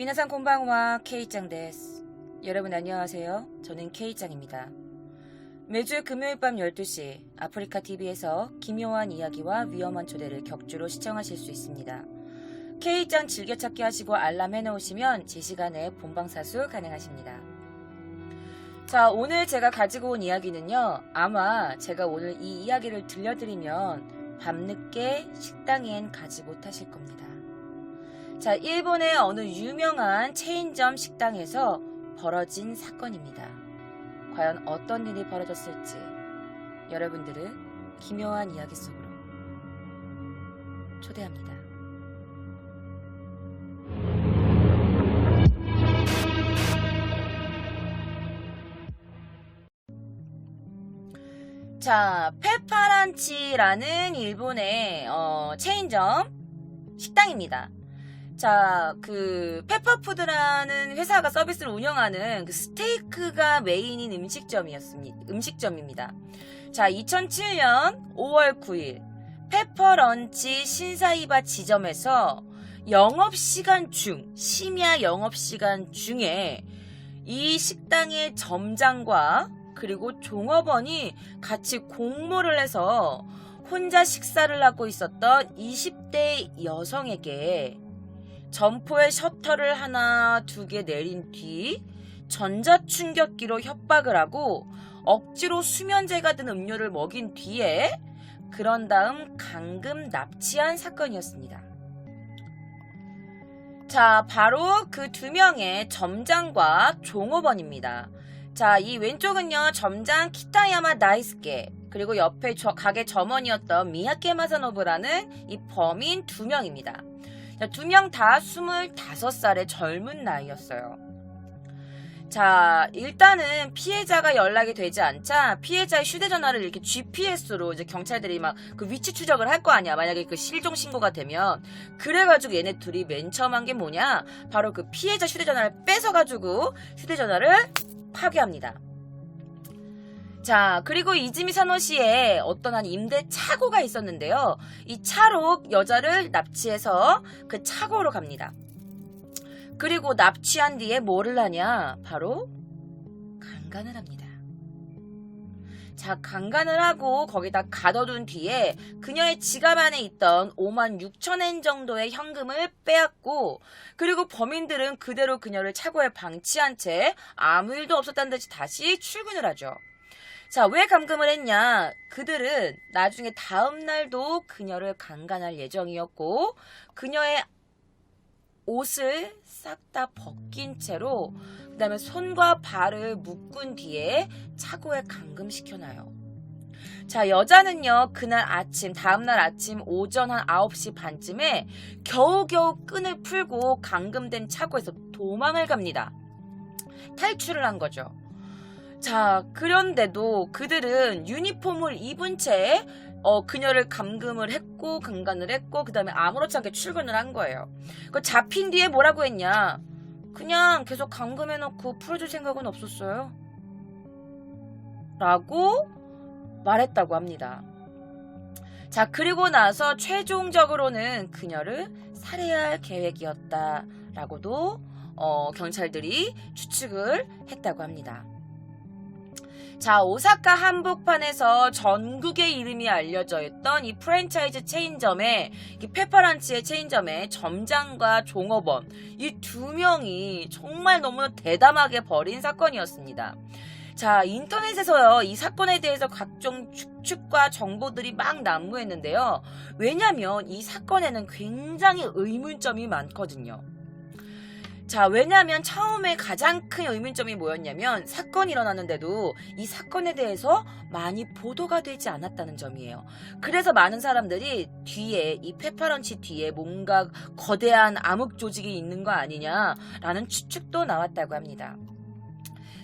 미나상 곤방와 K짱 데스. 여러분 안녕하세요. 저는 K짱입니다. 매주 금요일 밤 12시 아프리카TV에서 기묘한 이야기와 위험한 초대를 격주로 시청하실 수 있습니다. K짱 즐겨찾기 하시고 알람 해놓으시면 제 시간에 본방사수 가능하십니다. 자, 오늘 제가 가지고 온 이야기는요, 아마 제가 오늘 이 이야기를 들려드리면 밤늦게 식당엔 가지 못하실 겁니다. 자, 일본의 어느 유명한 체인점 식당에서 벌어진 사건입니다. 과연 어떤 일이 벌어졌을지 여러분들을 기묘한 이야기 속으로 초대합니다. 자, 페파란치라는 일본의 체인점 식당입니다. 자, 그 페퍼푸드라는 회사가 서비스를 운영하는 그 스테이크가 메인인 음식점입니다. 자, 2007년 5월 9일 페퍼런치 신사이바 지점에서 심야 영업시간 중에 이 식당의 점장과 그리고 종업원이 같이 공모를 해서 혼자 식사를 하고 있었던 20대 여성에게 점포의 셔터를 하나, 두 개 내린 뒤 전자충격기로 협박을 하고 억지로 수면제가 든 음료를 먹인 뒤에 그런 다음 감금 납치한 사건이었습니다. 자, 바로 그 두 명의 점장과 종업원입니다. 자, 이 왼쪽은요, 점장 키타야마 나이스케, 그리고 옆에 가게 점원이었던 미야케 마사노부라는 이 범인 두 명입니다. 두 명 다 25살의 젊은 나이였어요. 자, 일단은 피해자가 연락이 되지 않자 피해자의 휴대전화를 이렇게 GPS로 이제 경찰들이 막 그 위치 추적을 할 거 아니야. 만약에 그 실종 신고가 되면. 그래가지고 얘네 둘이 맨 처음 한 게 뭐냐? 바로 그 피해자 휴대전화를 뺏어가지고 휴대전화를 파괴합니다. 자, 그리고 이즈미 사노시에 어떤 한 임대 차고가 있었는데요. 이 차로 여자를 납치해서 그 차고로 갑니다. 그리고 납치한 뒤에 뭐를 하냐? 바로 강간을 합니다. 자, 강간을 하고 거기다 가둬둔 뒤에 그녀의 지갑 안에 있던 56,000엔 정도의 현금을 빼앗고, 그리고 범인들은 그대로 그녀를 차고에 방치한 채 아무 일도 없었다는 듯이 다시 출근을 하죠. 자, 왜 감금을 했냐? 그들은 나중에 다음 날도 그녀를 강간할 예정이었고, 그녀의 옷을 싹 다 벗긴 채로 그 다음에 손과 발을 묶은 뒤에 차고에 감금시켜놔요. 자, 여자는요, 다음날 아침 오전 한 9시 반쯤에 겨우겨우 끈을 풀고 감금된 차고에서 도망을 갑니다. 탈출을 한 거죠. 자, 그런데도 그들은 유니폼을 입은 채 그녀를 감금을 했고 강간을 했고 그 다음에 아무렇지 않게 출근을 한 거예요. 그 잡힌 뒤에 뭐라고 했냐? 그냥 계속 감금해놓고 풀어줄 생각은 없었어요 라고 말했다고 합니다. 자, 그리고 나서 최종적으로는 그녀를 살해할 계획이었다 라고도 경찰들이 추측을 했다고 합니다. 자, 오사카 한복판에서 전국의 이름이 알려져 있던 이 프랜차이즈 체인점에, 이 페퍼란치의 체인점에 점장과 종업원, 이 두 명이 정말 너무 대담하게 벌인 사건이었습니다. 자, 인터넷에서요, 이 사건에 대해서 각종 추측과 정보들이 막 난무했는데요. 왜냐면 이 사건에는 굉장히 의문점이 많거든요. 자, 왜냐하면 처음에 가장 큰 의문점이 뭐였냐면 사건이 일어났는데도 이 사건에 대해서 많이 보도가 되지 않았다는 점이에요. 그래서 많은 사람들이 이 페퍼런치 뒤에 뭔가 거대한 암흑 조직이 있는 거 아니냐라는 추측도 나왔다고 합니다.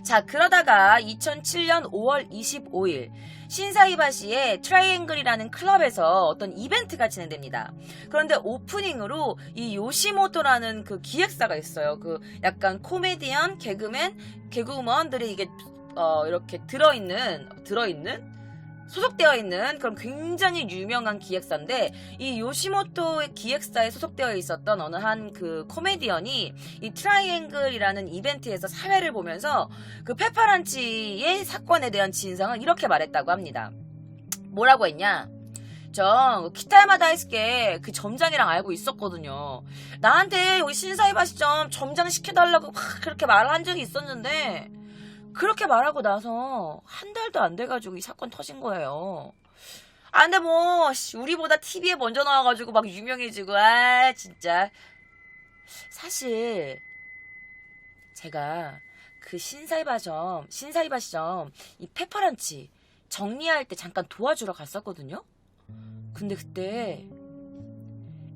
자, 그러다가 2007년 5월 25일 신사이바시의 트라이앵글이라는 클럽에서 어떤 이벤트가 진행됩니다. 그런데 오프닝으로 이 요시모토라는 그 기획사가 있어요. 그 약간 코미디언, 개그우먼들이 이게 이렇게 들어있는 소속되어 있는 그런 굉장히 유명한 기획사인데, 이 요시모토의 기획사에 소속되어 있었던 어느 한 그 코미디언이 이 트라이앵글이라는 이벤트에서 사회를 보면서 그 페퍼란치의 사건에 대한 진상을 이렇게 말했다고 합니다. 뭐라고 했냐? 저 키타야마 다이스케 그 점장이랑 알고 있었거든요. 나한테 우리 신사이바시점 점장 시켜달라고 막 그렇게 말을 한 적이 있었는데, 그렇게 말하고 나서 한 달도 안 돼가지고 이 사건 터진 거예요. 아, 근데 뭐 우리보다 TV에 먼저 나와가지고 막 유명해지고, 아 진짜. 사실 제가 그 신사이바시점 이 페퍼란치 정리할 때 잠깐 도와주러 갔었거든요. 근데 그때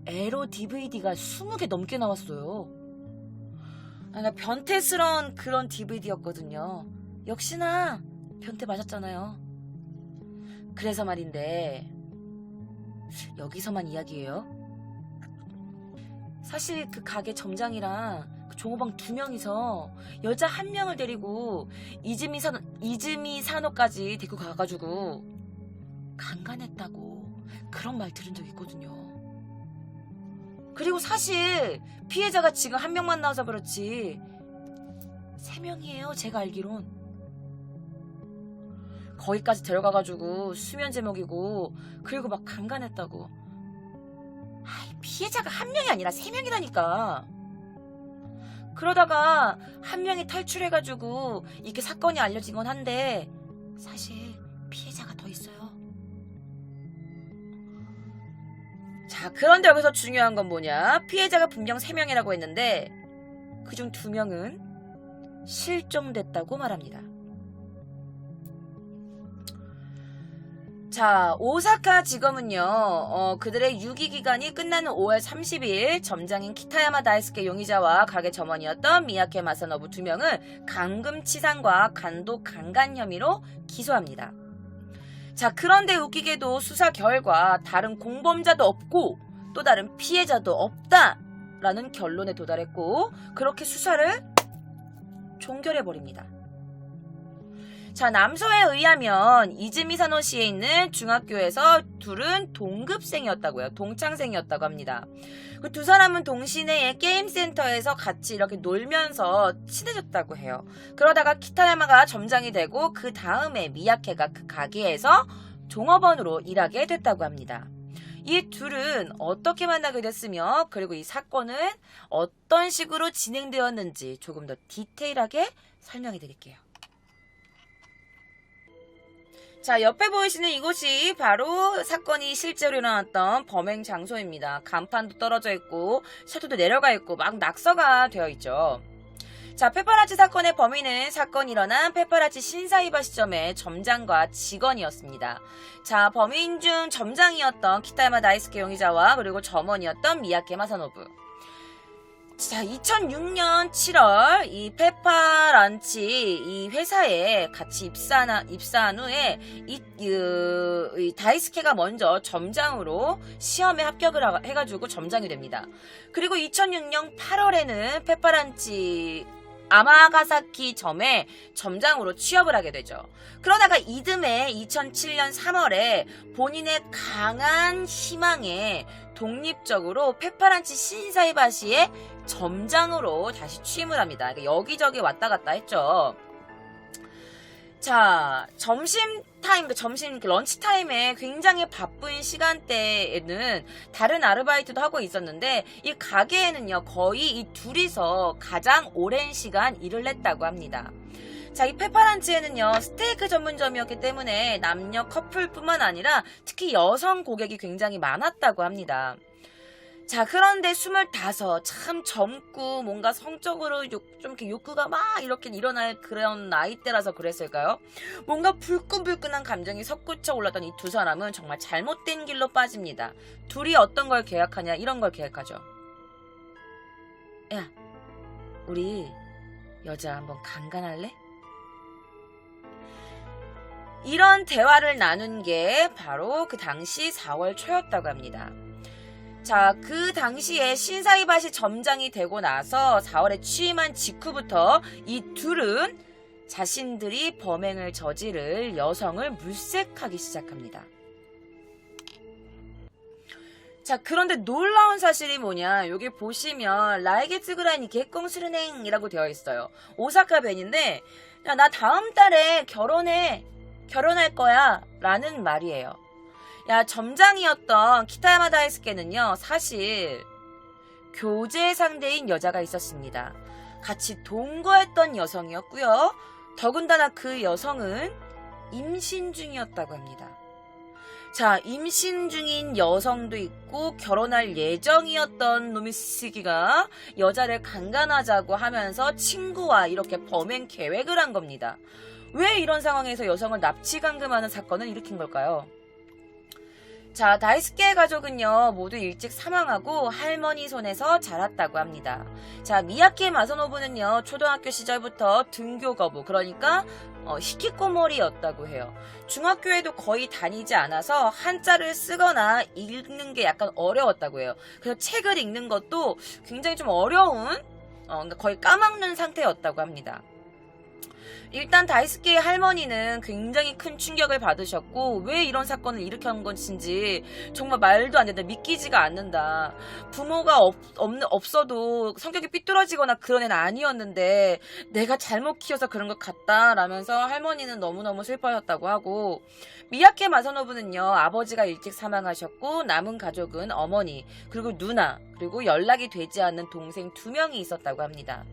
에로 DVD가 20개 넘게 나왔어요. 나 변태스러운 그런 DVD였거든요. 역시나 변태 맞았잖아요. 그래서 말인데, 여기서만 이야기해요. 사실 그 가게 점장이랑 그 종업원 2명이서 여자 1명을 데리고 이즈미 사노까지 데리고 가가지고 강간했다고 그런 말 들은 적 있거든요. 그리고 사실 피해자가 지금 1명만 나와서 그렇지 3명이에요. 제가 알기론. 거기까지 데려가가지고 수면제 먹이고 그리고 막 강간했다고. 피해자가 1명이 아니라 3명이라니까. 그러다가 1명이 탈출해가지고 이렇게 사건이 알려진 건 한데, 사실 피해자가 더 있어요. 자, 그런데 여기서 중요한 건 뭐냐? 피해자가 분명 3명이라고 했는데 그중 2명은 실종됐다고 말합니다. 자, 오사카 지검은요, 그들의 유기기간이 끝나는 5월 30일 점장인 키타야마 다이스케 용의자와 가게 점원이었던 미야케 마사노부 2명을 감금치상과 간도 강간 혐의로 기소합니다. 자, 그런데 웃기게도 수사 결과 다른 공범자도 없고 또 다른 피해자도 없다라는 결론에 도달했고, 그렇게 수사를 종결해버립니다. 자, 남서에 의하면 이즈미사노시에 있는 중학교에서 둘은 동급생이었다고요. 동창생이었다고 합니다. 그 두 사람은 동시내의 게임센터에서 같이 이렇게 놀면서 친해졌다고 해요. 그러다가 키타야마가 점장이 되고 그 다음에 미야케가 그 가게에서 종업원으로 일하게 됐다고 합니다. 이 둘은 어떻게 만나게 됐으며, 그리고 이 사건은 어떤 식으로 진행되었는지 조금 더 디테일하게 설명해 드릴게요. 자, 옆에 보이시는 이곳이 바로 사건이 실제로 일어났던 범행 장소입니다. 간판도 떨어져 있고 셔터도 내려가 있고 막 낙서가 되어 있죠. 자, 페퍼라치 사건의 범인은 사건이 일어난 페퍼라치 신사이바시점의 점장과 직원이었습니다. 자, 범인 중 점장이었던 키타야마 다이스케 용의자와 그리고 점원이었던 미야케 마사노부. 자, 2006년 7월 이 페퍼란치 이 회사에 같이 입사한 후에 이 다이스케가 먼저 점장으로 시험에 합격을 해가지고 점장이 됩니다. 그리고 2006년 8월에는 페퍼란치 아마가사키 점에 점장으로 취업을 하게 되죠. 그러다가 이듬해 2007년 3월에 본인의 강한 희망에 독립적으로 페퍼란치 신사이바시의 점장으로 다시 취임을 합니다. 그러니까 여기저기 왔다 갔다 했죠. 자, 런치 타임에 굉장히 바쁜 시간대에는 다른 아르바이트도 하고 있었는데, 이 가게에는요, 거의 이 둘이서 가장 오랜 시간 일을 했다고 합니다. 자, 이 페퍼란치에는요, 스테이크 전문점이었기 때문에 남녀 커플뿐만 아니라 특히 여성 고객이 굉장히 많았다고 합니다. 자, 그런데 25, 참 젊고 뭔가 성적으로 좀 이렇게 욕구가 막 이렇게 일어날 그런 나이대라서 그랬을까요? 뭔가 불끈불끈한 감정이 솟구쳐 올랐던 이 두 사람은 정말 잘못된 길로 빠집니다. 둘이 어떤 걸 계획하냐, 이런 걸 계획하죠. 야, 우리 여자 한번 강간할래? 이런 대화를 나눈 게 바로 그 당시 4월 초였다고 합니다. 자, 그 당시에 신사이바시 점장이 되고 나서 4월에 취임한 직후부터 이 둘은 자신들이 범행을 저지를 여성을 물색하기 시작합니다. 자, 그런데 놀라운 사실이 뭐냐, 여기 보시면 라이게츠그라니 개꽁스르냉이라고 되어 있어요. 오사카 벤인데, 야, 나 다음 달에 결혼할 거야 라는 말이에요. 야, 점장이었던 키타야마 다이스케는요, 사실 교제 상대인 여자가 있었습니다. 같이 동거했던 여성이었고요. 더군다나 그 여성은 임신 중이었다고 합니다. 자, 임신 중인 여성도 있고 결혼할 예정이었던 노미스기가 여자를 강간하자고 하면서 친구와 이렇게 범행 계획을 한 겁니다. 왜 이런 상황에서 여성을 납치 감금하는 사건을 일으킨 걸까요? 자, 다이스케 가족은요, 모두 일찍 사망하고 할머니 손에서 자랐다고 합니다. 자, 미야케 마사노부는요, 초등학교 시절부터 등교 거부, 그러니까 히키코모리였다고 해요. 중학교에도 거의 다니지 않아서 한자를 쓰거나 읽는 게 약간 어려웠다고 해요. 그래서 책을 읽는 것도 굉장히 좀 어려운, 그러니까 거의 까먹는 상태였다고 합니다. 일단 다이스케의 할머니는 굉장히 큰 충격을 받으셨고, 왜 이런 사건을 일으킨 것인지 정말 말도 안 된다, 믿기지가 않는다. 부모가 없어도 성격이 삐뚤어지거나 그런 애는 아니었는데 내가 잘못 키워서 그런 것 같다 라면서 할머니는 너무너무 슬퍼하셨다고 하고, 미야케 마사노부는요, 아버지가 일찍 사망하셨고 남은 가족은 어머니, 그리고 누나, 그리고 연락이 되지 않는 동생 2명이 있었다고 합니다.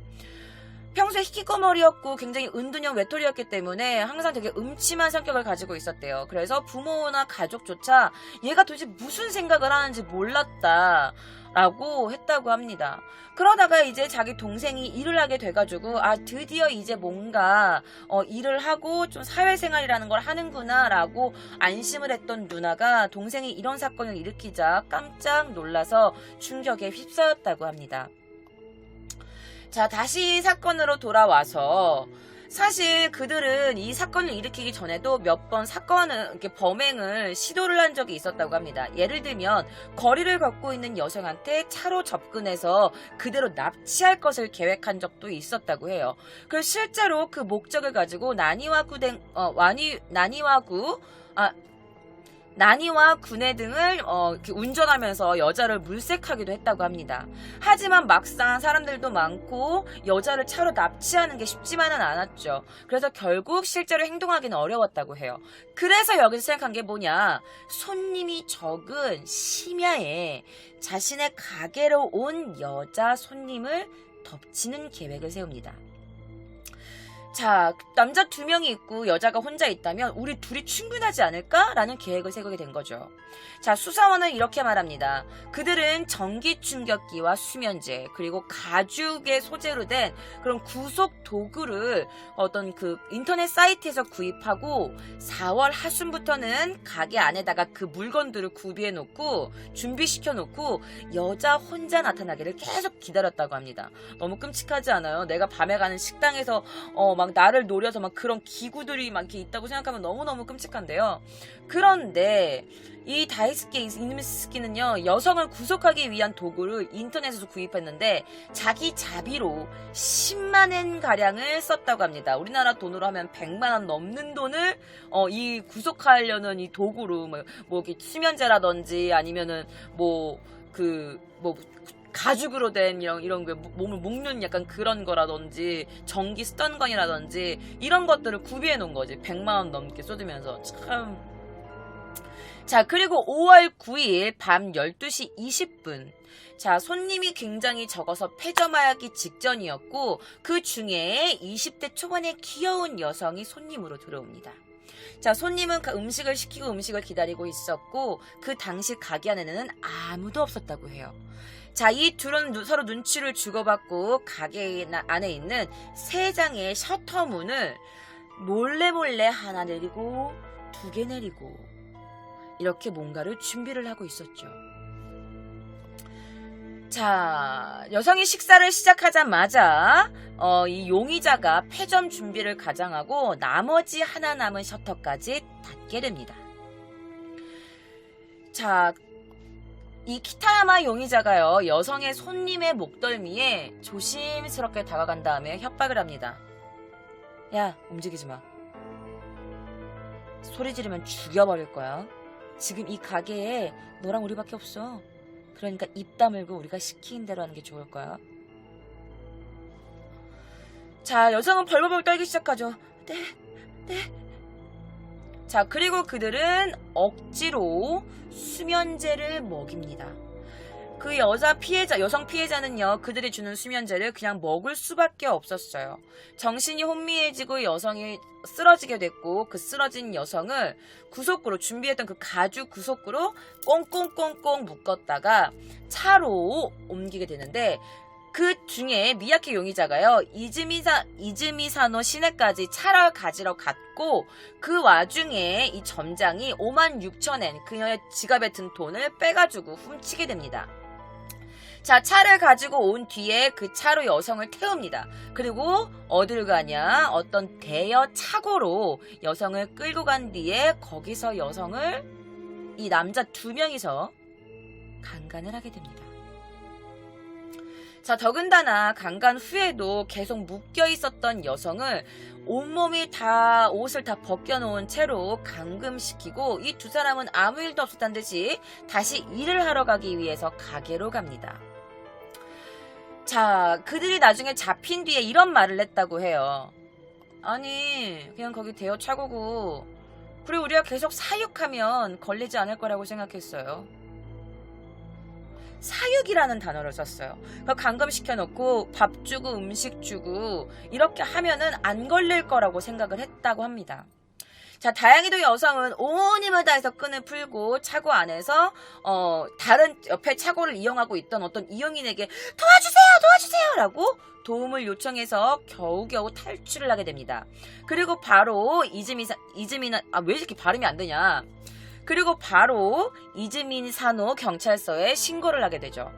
평소에 히키코모리였고 굉장히 은둔형 외톨이였기 때문에 항상 되게 음침한 성격을 가지고 있었대요. 그래서 부모나 가족조차 얘가 도대체 무슨 생각을 하는지 몰랐다 라고 했다고 합니다. 그러다가 이제 자기 동생이 일을 하게 돼가지고, 아, 드디어 이제 뭔가 일을 하고 좀 사회생활이라는 걸 하는구나 라고 안심을 했던 누나가 동생이 이런 사건을 일으키자 깜짝 놀라서 충격에 휩싸였다고 합니다. 자, 다시 사건으로 돌아와서, 사실 그들은 이 사건을 일으키기 전에도 몇 번 이렇게 범행을 시도를 한 적이 있었다고 합니다. 예를 들면 거리를 걷고 있는 여성한테 차로 접근해서 그대로 납치할 것을 계획한 적도 있었다고 해요. 그래서 실제로 그 목적을 가지고 나니와 구네 등을 운전하면서 여자를 물색하기도 했다고 합니다. 하지만 막상 사람들도 많고 여자를 차로 납치하는 게 쉽지만은 않았죠. 그래서 결국 실제로 행동하기는 어려웠다고 해요. 그래서 여기서 생각한 게 뭐냐, 손님이 적은 심야에 자신의 가게로 온 여자 손님을 덮치는 계획을 세웁니다. 자, 남자 2명이 있고 여자가 혼자 있다면 우리 둘이 충분하지 않을까? 라는 계획을 세우게 된 거죠. 자, 수사원은 이렇게 말합니다. 그들은 전기 충격기와 수면제, 그리고 가죽의 소재로 된 그런 구속 도구를 어떤 그 인터넷 사이트에서 구입하고 4월 하순부터는 가게 안에다가 그 물건들을 구비해 놓고 준비시켜 놓고 여자 혼자 나타나기를 계속 기다렸다고 합니다. 너무 끔찍하지 않아요? 내가 밤에 가는 식당에서 막 나를 노려서 막 그런 기구들이 막 이렇게 있다고 생각하면 너무너무 끔찍한데요. 그런데 이 다이스케 이누미스키는요, 여성을 구속하기 위한 도구를 인터넷에서 구입했는데 자기 자비로 10만엔 가량을 썼다고 합니다. 우리나라 돈으로 하면 100만원 넘는 돈을 이 구속하려는 이 도구로 뭐 이렇게 수면제라든지 아니면은 가죽으로 된 이런 게 몸을 묶는 약간 그런 거라든지 전기 스턴건이라든지 이런 것들을 구비해 놓은 거지. 100만원 넘게 쏟으면서 참. 자, 그리고 5월 9일 밤 12시 20분. 자, 손님이 굉장히 적어서 폐점하기 직전이었고 그 중에 20대 초반의 귀여운 여성이 손님으로 들어옵니다. 자, 손님은 음식을 시키고 음식을 기다리고 있었고 그 당시 가게 안에는 아무도 없었다고 해요. 자, 이 둘은 서로 눈치를 주고받고 가게 안에 있는 3장의 셔터 문을 몰래 하나 내리고 2개 내리고 이렇게 뭔가를 준비를 하고 있었죠. 자, 여성이 식사를 시작하자마자 이 용의자가 폐점 준비를 가장하고 나머지 하나 남은 셔터까지 닫게 됩니다. 자, 이 키타야마 용의자가요, 여성의 손님의 목덜미에 조심스럽게 다가간 다음에 협박을 합니다. 야, 움직이지 마. 소리 지르면 죽여버릴 거야. 지금 이 가게에 너랑 우리밖에 없어. 그러니까 입 다물고 우리가 시키는 대로 하는 게 좋을 거야. 자, 여성은 벌벌벌 떨기 시작하죠. 네. 자, 그리고 그들은 억지로 수면제를 먹입니다. 그 여성 피해자는요, 그들이 주는 수면제를 그냥 먹을 수밖에 없었어요. 정신이 혼미해지고 여성이 쓰러지게 됐고, 그 쓰러진 여성을 구석구로, 준비했던 그 가죽 구석구로 꽁꽁꽁꽁 묶었다가 차로 옮기게 되는데, 그 중에 미야케 용의자가요, 이즈미사노 시내까지 차를 가지러 갔고, 그 와중에 이 점장이 56,000엔, 그녀의 지갑에 든 돈을 빼가지고 훔치게 됩니다. 자, 차를 가지고 온 뒤에 그 차로 여성을 태웁니다. 그리고 어딜 가냐? 어떤 대여 차고로 여성을 끌고 간 뒤에 거기서 여성을 이 남자 2명이서 강간을 하게 됩니다. 자, 더군다나 강간 후에도 계속 묶여 있었던 여성을 온몸이 다 옷을 다 벗겨놓은 채로 감금시키고 이 두 사람은 아무 일도 없었다는 듯이 다시 일을 하러 가기 위해서 가게로 갑니다. 자, 그들이 나중에 잡힌 뒤에 이런 말을 했다고 해요. 아니, 그냥 거기 대여 차고고, 그리고 우리가 계속 사육하면 걸리지 않을 거라고 생각했어요. 사육이라는 단어를 썼어요. 감금시켜놓고 밥 주고 음식 주고 이렇게 하면은 안 걸릴 거라고 생각을 했다고 합니다. 자, 다행히도 여성은 온 힘을 다해서 끈을 풀고 차고 안에서 다른 옆에 차고를 이용하고 있던 어떤 이용인에게 도와주세요 라고 도움을 요청해서 겨우겨우 탈출을 하게 됩니다. 그리고 바로 왜 이렇게 발음이 안 되냐. 그리고 바로 이즈미사노 경찰서에 신고를 하게 되죠.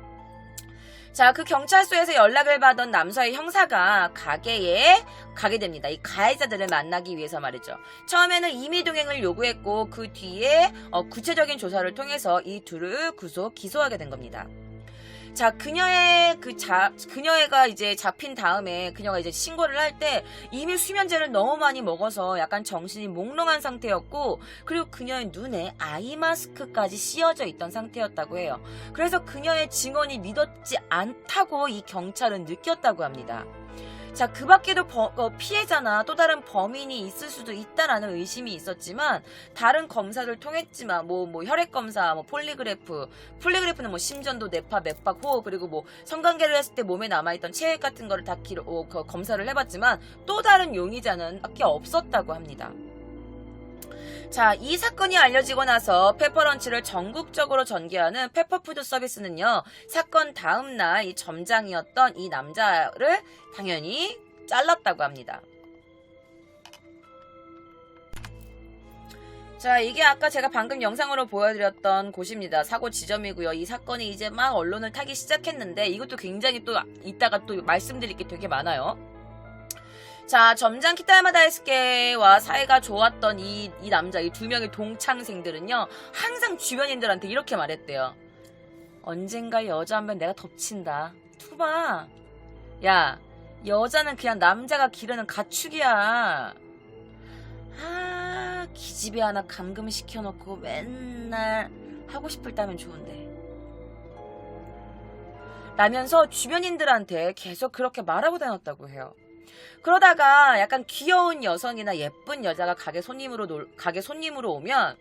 자, 그 경찰서에서 연락을 받은 남서의 형사가 가게에 가게 됩니다. 이 가해자들을 만나기 위해서 말이죠. 처음에는 임의동행을 요구했고 그 뒤에 구체적인 조사를 통해서 이 둘을 기소하게 된 겁니다. 자, 그녀가 이제 잡힌 다음에 그녀가 이제 신고를 할 때 이미 수면제를 너무 많이 먹어서 약간 정신이 몽롱한 상태였고, 그리고 그녀의 눈에 아이 마스크까지 씌어져 있던 상태였다고 해요. 그래서 그녀의 증언이 믿었지 않다고 이 경찰은 느꼈다고 합니다. 자, 그 밖에도 피해자나 또 다른 범인이 있을 수도 있다라는 의심이 있었지만, 다른 검사를 통했지만, 혈액검사, 폴리그래프는 심전도, 뇌파, 맥박, 호흡, 그리고 성관계를 했을 때 몸에 남아있던 체액 같은 거를 다 검사를 해봤지만, 또 다른 용의자는 밖에 없었다고 합니다. 자, 이 사건이 알려지고 나서 페퍼런치를 전국적으로 전개하는 페퍼푸드 서비스는요, 사건 다음날 이 점장이었던 이 남자를 당연히 잘랐다고 합니다. 자, 이게 아까 제가 방금 영상으로 보여드렸던 곳입니다. 사고 지점이고요. 이 사건이 이제 막 언론을 타기 시작했는데, 이것도 굉장히 또 이따가 또 말씀드릴 게 되게 많아요. 자, 점장 키타야마 다이스케와 사이가 좋았던 이 남자, 이 2명의 동창생들은요, 항상 주변인들한테 이렇게 말했대요. 언젠가 여자 한 명 내가 덮친다. 투바, 야, 여자는 그냥 남자가 기르는 가축이야. 기집애 하나 감금시켜놓고 맨날 하고 싶을 때면 좋은데. 라면서 주변인들한테 계속 그렇게 말하고 다녔다고 해요. 그러다가 약간 귀여운 여성이나 예쁜 여자가 가게 손님으로 오면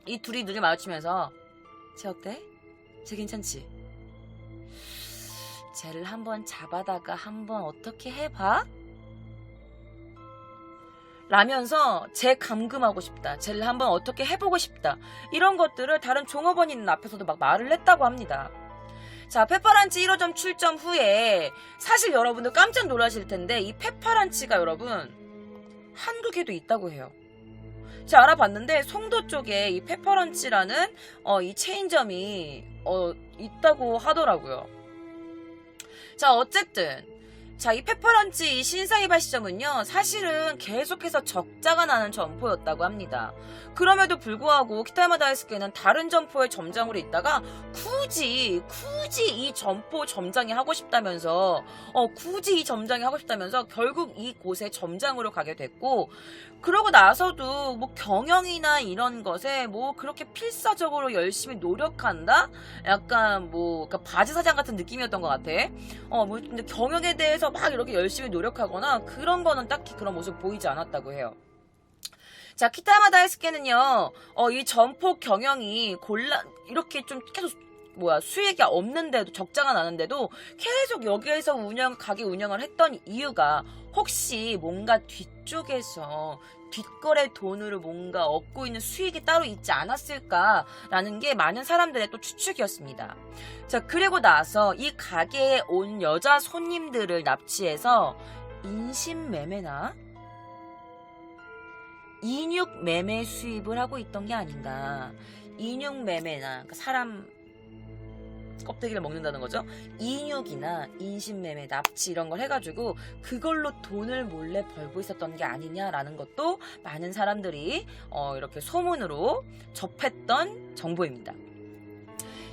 이 둘이 눈을 마주치면서 쟤 어때? 쟤 괜찮지? 쟤를 한번 잡아다가 한번 어떻게 해봐? 라면서 쟤 감금하고 싶다. 쟤를 한번 어떻게 해보고 싶다. 이런 것들을 다른 종업원인 앞에서도 막 말을 했다고 합니다. 자, 페퍼란치 1호점 출점 후에 사실 여러분들 깜짝 놀라실 텐데 이 페퍼란치가 여러분 한두 개도 있다고 해요. 제가 알아봤는데 송도 쪽에 이 페퍼런치라는 이 체인점이 있다고 하더라고요. 자, 어쨌든 자, 이 페퍼런치 이 신사이바 시점은요, 사실은 계속해서 적자가 나는 점포였다고 합니다. 그럼에도 불구하고 키타야마 다이스케는 다른 점포의 점장으로 있다가 굳이 이 점포 점장이 하고 싶다면서 굳이 이 점장이 하고 싶다면서 결국 이곳에 점장으로 가게 됐고, 그러고 나서도 뭐 경영이나 이런 것에 뭐 그렇게 필사적으로 열심히 노력한다? 약간 뭐 그러니까 바지 사장 같은 느낌이었던 것 같아. 뭐 근데 경영에 대해서 막 이렇게 열심히 노력하거나 그런 거는 딱히 그런 모습 보이지 않았다고 해요. 자, 키타야마 다이스케는요, 이 점포 경영이 이렇게 좀 계속, 수익이 없는데도, 적자가 나는데도 계속 여기에서 가게 운영을 했던 이유가 혹시 뭔가 뒤쪽에서 뒷거래 돈으로 뭔가 얻고 있는 수익이 따로 있지 않았을까라는 게 많은 사람들의 또 추측이었습니다. 자, 그리고 나서 이 가게에 온 여자 손님들을 납치해서 인신매매나 인육매매 수입을 하고 있던 게 아닌가. 인육매매나 그러니까 사람 껍데기를 먹는다는 거죠. 인육이나 인신매매, 납치 이런 걸 해가지고 그걸로 돈을 몰래 벌고 있었던 게 아니냐라는 것도 많은 사람들이 이렇게 소문으로 접했던 정보입니다.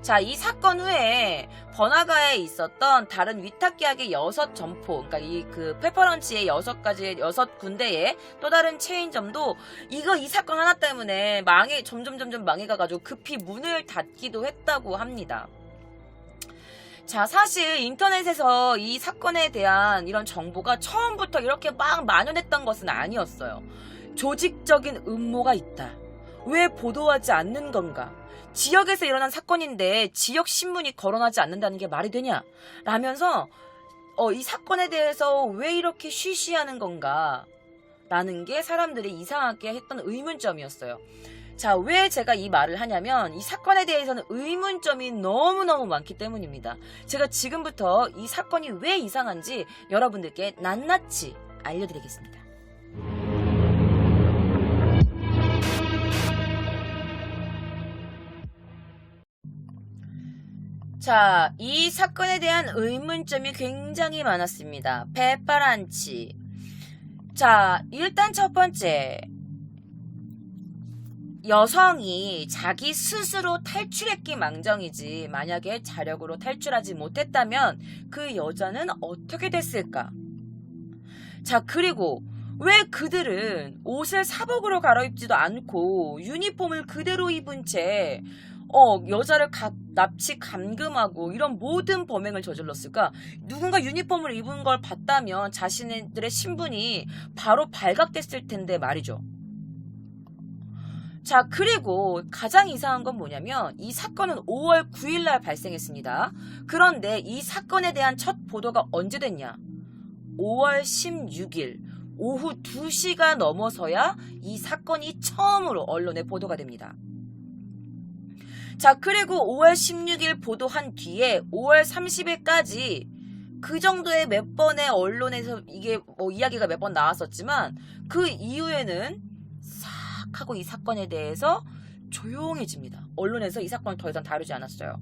자, 이 사건 후에 번화가에 있었던 다른 위탁계약의 6점포, 그러니까 그 페퍼런치의 6군데의 또 다른 체인점도 이 사건 하나 때문에 점점 망해가가지고 급히 문을 닫기도 했다고 합니다. 자, 사실 인터넷에서 이 사건에 대한 이런 정보가 처음부터 이렇게 막 만연했던 것은 아니었어요. 조직적인 음모가 있다. 왜 보도하지 않는 건가? 지역에서 일어난 사건인데 지역 신문이 거론하지 않는다는 게 말이 되냐? 라면서 이 사건에 대해서 왜 이렇게 쉬쉬하는 건가? 라는 게 사람들이 이상하게 했던 의문점이었어요. 자, 왜 제가 이 말을 하냐면 이 사건에 대해서는 의문점이 너무너무 많기 때문입니다. 제가 지금부터 이 사건이 왜 이상한지 여러분들께 낱낱이 알려드리겠습니다. 자, 이 사건에 대한 의문점이 굉장히 많았습니다. 페퍼런치. 자, 일단 첫 번째. 여성이 자기 스스로 탈출했기 망정이지 만약에 자력으로 탈출하지 못했다면 그 여자는 어떻게 됐을까? 자, 그리고 왜 그들은 옷을 사복으로 갈아입지도 않고 유니폼을 그대로 입은 채 여자를 납치 감금하고 이런 모든 범행을 저질렀을까? 누군가 유니폼을 입은 걸 봤다면 자신들의 신분이 바로 발각됐을 텐데 말이죠. 자, 그리고 가장 이상한 건 뭐냐면 이 사건은 5월 9일 날 발생했습니다. 그런데 이 사건에 대한 첫 보도가 언제 됐냐? 5월 16일 오후 2시가 넘어서야 이 사건이 처음으로 언론에 보도가 됩니다. 자, 그리고 5월 16일 보도한 뒤에 5월 30일까지 그 정도의 몇 번의 언론에서 이게 이야기가 몇 번 나왔었지만 그 이후에는 하고 이 사건에 대해서 조용해집니다. 언론에서 이 사건을 더 이상 다루지 않았어요.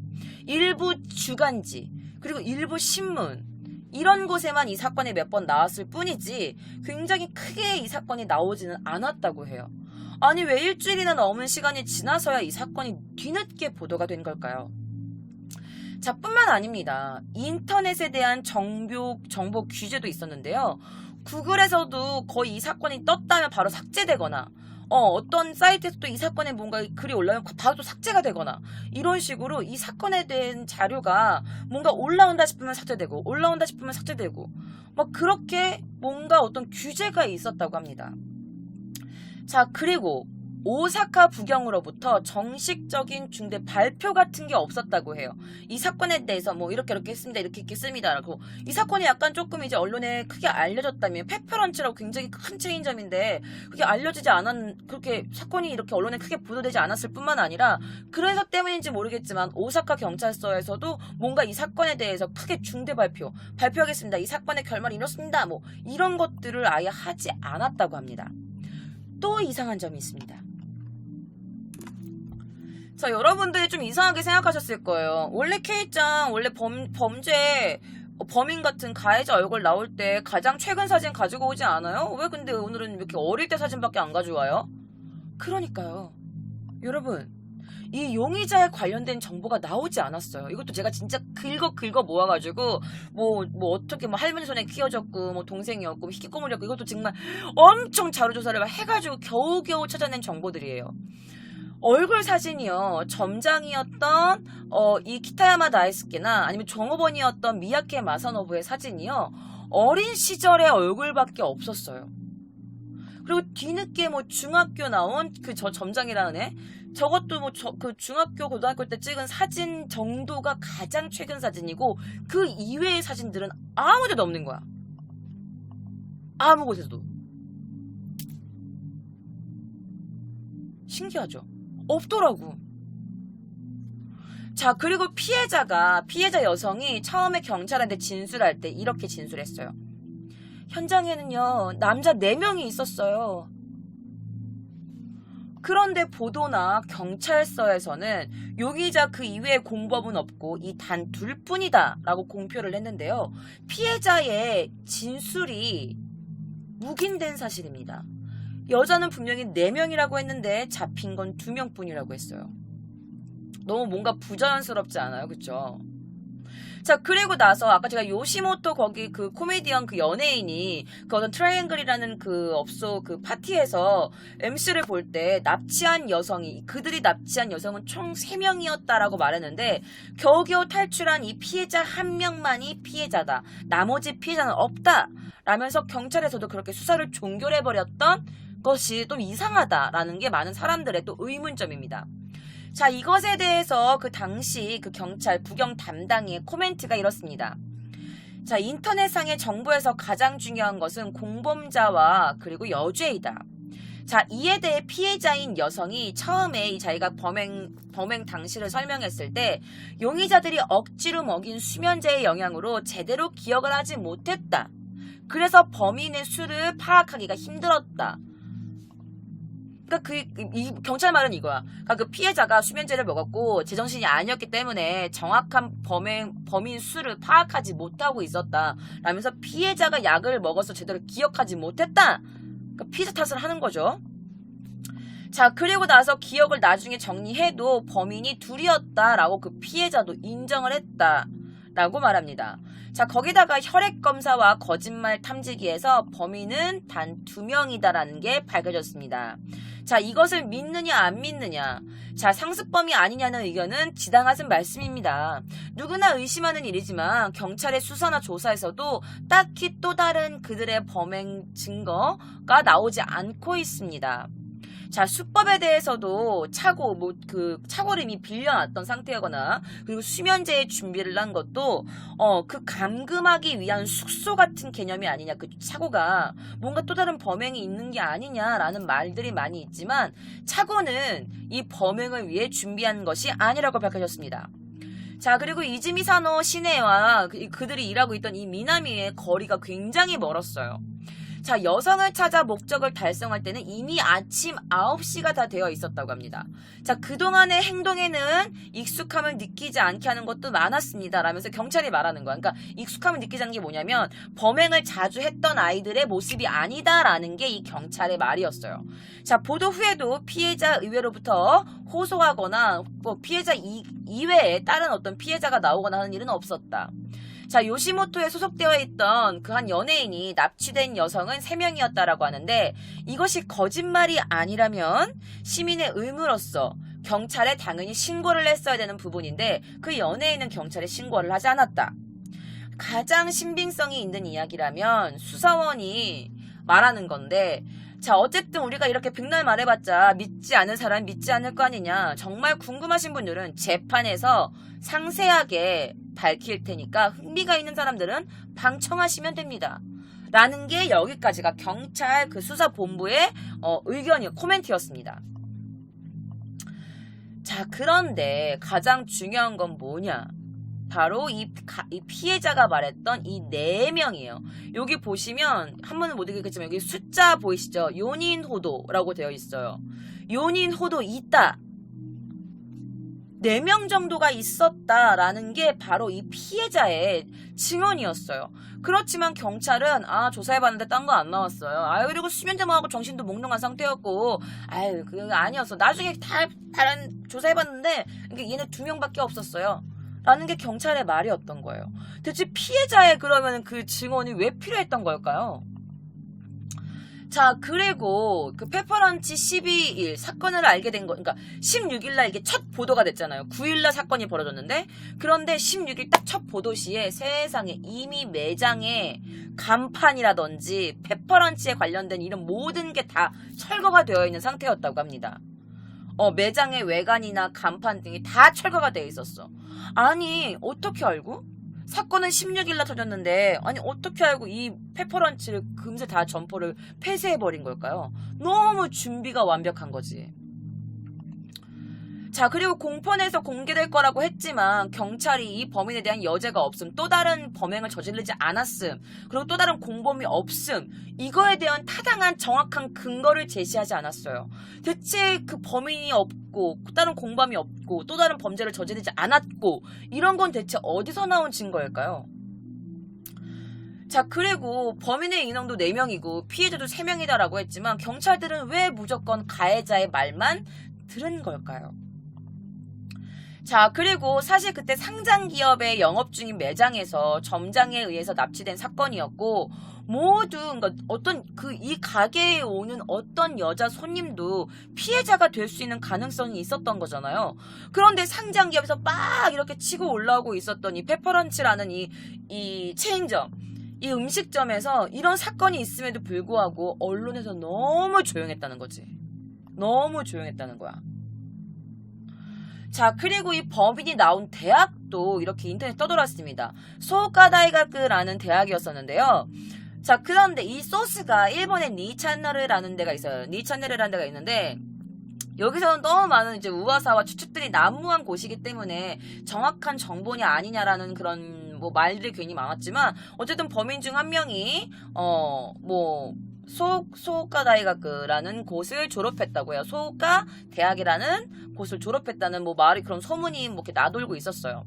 일부 주간지 그리고 일부 신문 이런 곳에만 이 사건이 몇 번 나왔을 뿐이지 굉장히 크게 이 사건이 나오지는 않았다고 해요. 아니, 왜 일주일이나 넘은 시간이 지나서야 이 사건이 뒤늦게 보도가 된 걸까요? 자, 뿐만 아닙니다. 인터넷에 대한 정보 규제도 있었는데요. 구글에서도 거의 이 사건이 떴다면 바로 삭제되거나 어떤 사이트에서도 이 사건에 뭔가 글이 올라오면 바로 또 삭제가 되거나 이런 식으로 이 사건에 대한 자료가 뭔가 올라온다 싶으면 삭제되고 올라온다 싶으면 삭제되고 막 그렇게 뭔가 어떤 규제가 있었다고 합니다. 자, 그리고 오사카 부경으로부터 정식적인 중대 발표 같은 게 없었다고 해요. 이 사건에 대해서 이렇게 했습니다. 이렇게 했습니다. 라고. 이 사건이 약간 조금 이제 언론에 크게 알려졌다면 페퍼런치라고 굉장히 큰 체인점인데 그게 알려지지 그렇게 사건이 이렇게 언론에 크게 보도되지 않았을 뿐만 아니라 그래서 때문인지 모르겠지만 오사카 경찰서에서도 뭔가 이 사건에 대해서 크게 중대 발표하겠습니다. 이 사건의 결말이 이렇습니다. 이런 것들을 아예 하지 않았다고 합니다. 또 이상한 점이 있습니다. 자, 여러분들이 좀 이상하게 생각하셨을 거예요. 원래 K짱 원래 범죄 범인 같은 가해자 얼굴 나올 때 가장 최근 사진 가지고 오지 않아요? 왜 근데 오늘은 이렇게 어릴 때 사진밖에 안 가져와요? 그러니까요. 여러분, 이 용의자에 관련된 정보가 나오지 않았어요. 이것도 제가 진짜 긁어 모아가지고 뭐 어떻게 뭐 할머니 손에 끼어졌고 뭐 동생이었고 뭐 희귀꼬물이었고 이것도 정말 엄청 자료 조사를 막 해가지고 겨우겨우 찾아낸 정보들이에요. 얼굴 사진이요. 점장이었던 이 키타야마 다이스케나 아니면 종업원이었던 미야케 마사노부의 사진이요. 어린 시절의 얼굴밖에 없었어요. 그리고 뒤늦게 뭐 중학교 나온 그 저 점장이라는 애, 저것도 뭐 그 중학교 고등학교 때 찍은 사진 정도가 가장 최근 사진이고 그 이외의 사진들은 아무 데도 없는 거야. 아무 곳에서도. 신기하죠? 없더라고. 자, 그리고 피해자 여성이 처음에 경찰한테 진술할 때 이렇게 진술했어요. 현장에는요, 남자 4명이 있었어요. 그런데 보도나 경찰서에서는 용의자 그 이외의 공범은 없고 이 단 둘뿐이다 라고 공표를 했는데요. 피해자의 진술이 묵인된 사실입니다. 여자는 분명히 4명이라고 했는데 잡힌 건 2명뿐이라고 했어요. 너무 뭔가 부자연스럽지 않아요? 그쵸? 자, 그리고 나서 아까 제가 요시모토 거기 그 코미디언 그 연예인이 그 어떤 트라이앵글이라는 그 업소 그 파티에서 MC를 볼 때 그들이 납치한 여성은 총 3명이었다라고 말했는데 겨우겨우 탈출한 이 피해자 1명만이 피해자다. 나머지 피해자는 없다. 라면서 경찰에서도 그렇게 수사를 종결해버렸던 것이 좀 이상하다라는 게 많은 사람들의 또 의문점입니다. 자, 이것에 대해서 그 당시 그 경찰 부경 담당의 코멘트가 이렇습니다. 자, 인터넷상의 정보에서 가장 중요한 것은 공범자와 그리고 여죄이다. 자, 이에 대해 피해자인 여성이 처음에 이 자기가 범행 당시를 설명했을 때 용의자들이 억지로 먹인 수면제의 영향으로 제대로 기억을 하지 못했다. 그래서 범인의 수를 파악하기가 힘들었다. 그러니까 이 경찰 말은 이거야. 그러니까 그 피해자가 수면제를 먹었고 제정신이 아니었기 때문에 정확한 범인 수를 파악하지 못하고 있었다. 라면서 피해자가 약을 먹어서 제대로 기억하지 못했다. 그러니까 피해자 탓을 하는 거죠. 자, 그리고 나서 기억을 나중에 정리해도 범인이 둘이었다라고 그 피해자도 인정을 했다라고 말합니다. 자, 거기다가 혈액검사와 거짓말 탐지기에서 범인은 단 2명이다라는 게 밝혀졌습니다. 자, 이것을 믿느냐 안 믿느냐. 자, 상습범이 아니냐는 의견은 지당하신 말씀입니다. 누구나 의심하는 일이지만 경찰의 수사나 조사에서도 딱히 또 다른 그들의 범행 증거가 나오지 않고 있습니다. 자, 수법에 대해서도 차고를 이미 빌려놨던 상태거나, 그리고 수면제의 준비를 한 것도, 그 감금하기 위한 숙소 같은 개념이 아니냐, 그 차고가 뭔가 또 다른 범행이 있는 게 아니냐라는 말들이 많이 있지만, 차고는 이 범행을 위해 준비한 것이 아니라고 밝혀졌습니다. 자, 그리고 이즈미 사노 시내와 그들이 일하고 있던 이 미나미의 거리가 굉장히 멀었어요. 자, 여성을 찾아 목적을 달성할 때는 이미 아침 9시가 다 되어 있었다고 합니다. 자, 그동안의 행동에는 익숙함을 느끼지 않게 하는 것도 많았습니다. 라면서 경찰이 말하는 거야. 그러니까 익숙함을 느끼지 않는 게 뭐냐면 범행을 자주 했던 아이들의 모습이 아니다라는 게 이 경찰의 말이었어요. 자, 보도 후에도 피해자 의외로부터 호소하거나 뭐 피해자 이외에 다른 어떤 피해자가 나오거나 하는 일은 없었다. 자, 요시모토에 소속되어 있던 그 한 연예인이 납치된 여성은 3명이었다라고 하는데 이것이 거짓말이 아니라면 시민의 의무로서 경찰에 당연히 신고를 했어야 되는 부분인데 그 연예인은 경찰에 신고를 하지 않았다. 가장 신빙성이 있는 이야기라면 수사원이 말하는 건데 자, 어쨌든 우리가 이렇게 백날 말해봤자 믿지 않는 사람 믿지 않을 거 아니냐. 정말 궁금하신 분들은 재판에서 상세하게 밝힐 테니까 흥미가 있는 사람들은 방청하시면 됩니다. 라는 게 여기까지가 경찰 그 수사본부의 코멘트였습니다. 자, 그런데 가장 중요한 건 뭐냐? 바로 이 피해자가 말했던 이 4명이에요. 여기 보시면 한 번은 못 읽겠지만 여기 숫자 보이시죠? 요닌호도라고 되어 있어요. 요닌호도 있다. 4명 정도가 있었다라는 게 바로 이 피해자의 증언이었어요. 그렇지만 경찰은 조사해봤는데 딴 거 안 나왔어요. 그리고 수면제모하고 정신도 몽롱한 상태였고 그거 아니었어. 나중에 다른 조사해봤는데 얘네 2명밖에 없었어요. 라는 게 경찰의 말이었던 거예요. 대체 피해자의 그러면 그 증언이 왜 필요했던 걸까요? 자, 그리고 그 페퍼런치 12일 사건을 알게 된 거, 그러니까 16일날 이게 첫 보도가 됐잖아요. 9일날 사건이 벌어졌는데, 그런데 16일 딱 첫 보도 시에 세상에 이미 매장에 간판이라든지 페퍼런치에 관련된 이런 모든 게 다 철거가 되어 있는 상태였다고 합니다. 매장의 외관이나 간판 등이 다 철거가 되어 있었어. 아니, 어떻게 알고? 사건은 16일날 터졌는데 어떻게 알고 이 페퍼런치를 금세 다 점포를 폐쇄해버린 걸까요? 너무 준비가 완벽한 거지. 자, 그리고 공판에서 공개될 거라고 했지만 경찰이 이 범인에 대한 여죄가 없음, 또 다른 범행을 저지르지 않았음, 그리고 또 다른 공범이 없음, 이거에 대한 타당한 정확한 근거를 제시하지 않았어요. 대체 그 범인이 없고 또 다른 공범이 없고 또 다른 범죄를 저지르지 않았고 이런 건 대체 어디서 나온 증거일까요? 자, 그리고 범인의 인원도 4명이고 피해자도 3명이다라고 했지만 경찰들은 왜 무조건 가해자의 말만 들은 걸까요? 자, 그리고 사실 그때 상장 기업의 영업 중인 매장에서 점장에 의해서 납치된 사건이었고, 모두 그러니까 이 가게에 오는 어떤 여자 손님도 피해자가 될 수 있는 가능성이 있었던 거잖아요. 그런데 상장 기업에서 막 이렇게 치고 올라오고 있었던 이 페퍼런치라는 이 체인점, 이 음식점에서 이런 사건이 있음에도 불구하고 언론에서 너무 조용했다는 거지. 너무 조용했다는 거야. 자, 그리고 이 범인이 나온 대학도 이렇게 인터넷에 떠돌았습니다. 소우카다이가크라는 대학이었었는데요. 자, 그런데 이 소스가 일본의 니찬네르라는 데가 있어요. 니찬네르라는 데가 있는데 여기서는 너무 많은 이제 우와사와 추측들이 난무한 곳이기 때문에 정확한 정보냐 아니냐라는 그런 말들이 괜히 많았지만 어쨌든 범인 중 한 명이 소우카 다이가크라는 곳을 졸업했다고 해요. 소우카 대학이라는 곳을 졸업했다는 말이 그런 소문이 이렇게 나돌고 있었어요.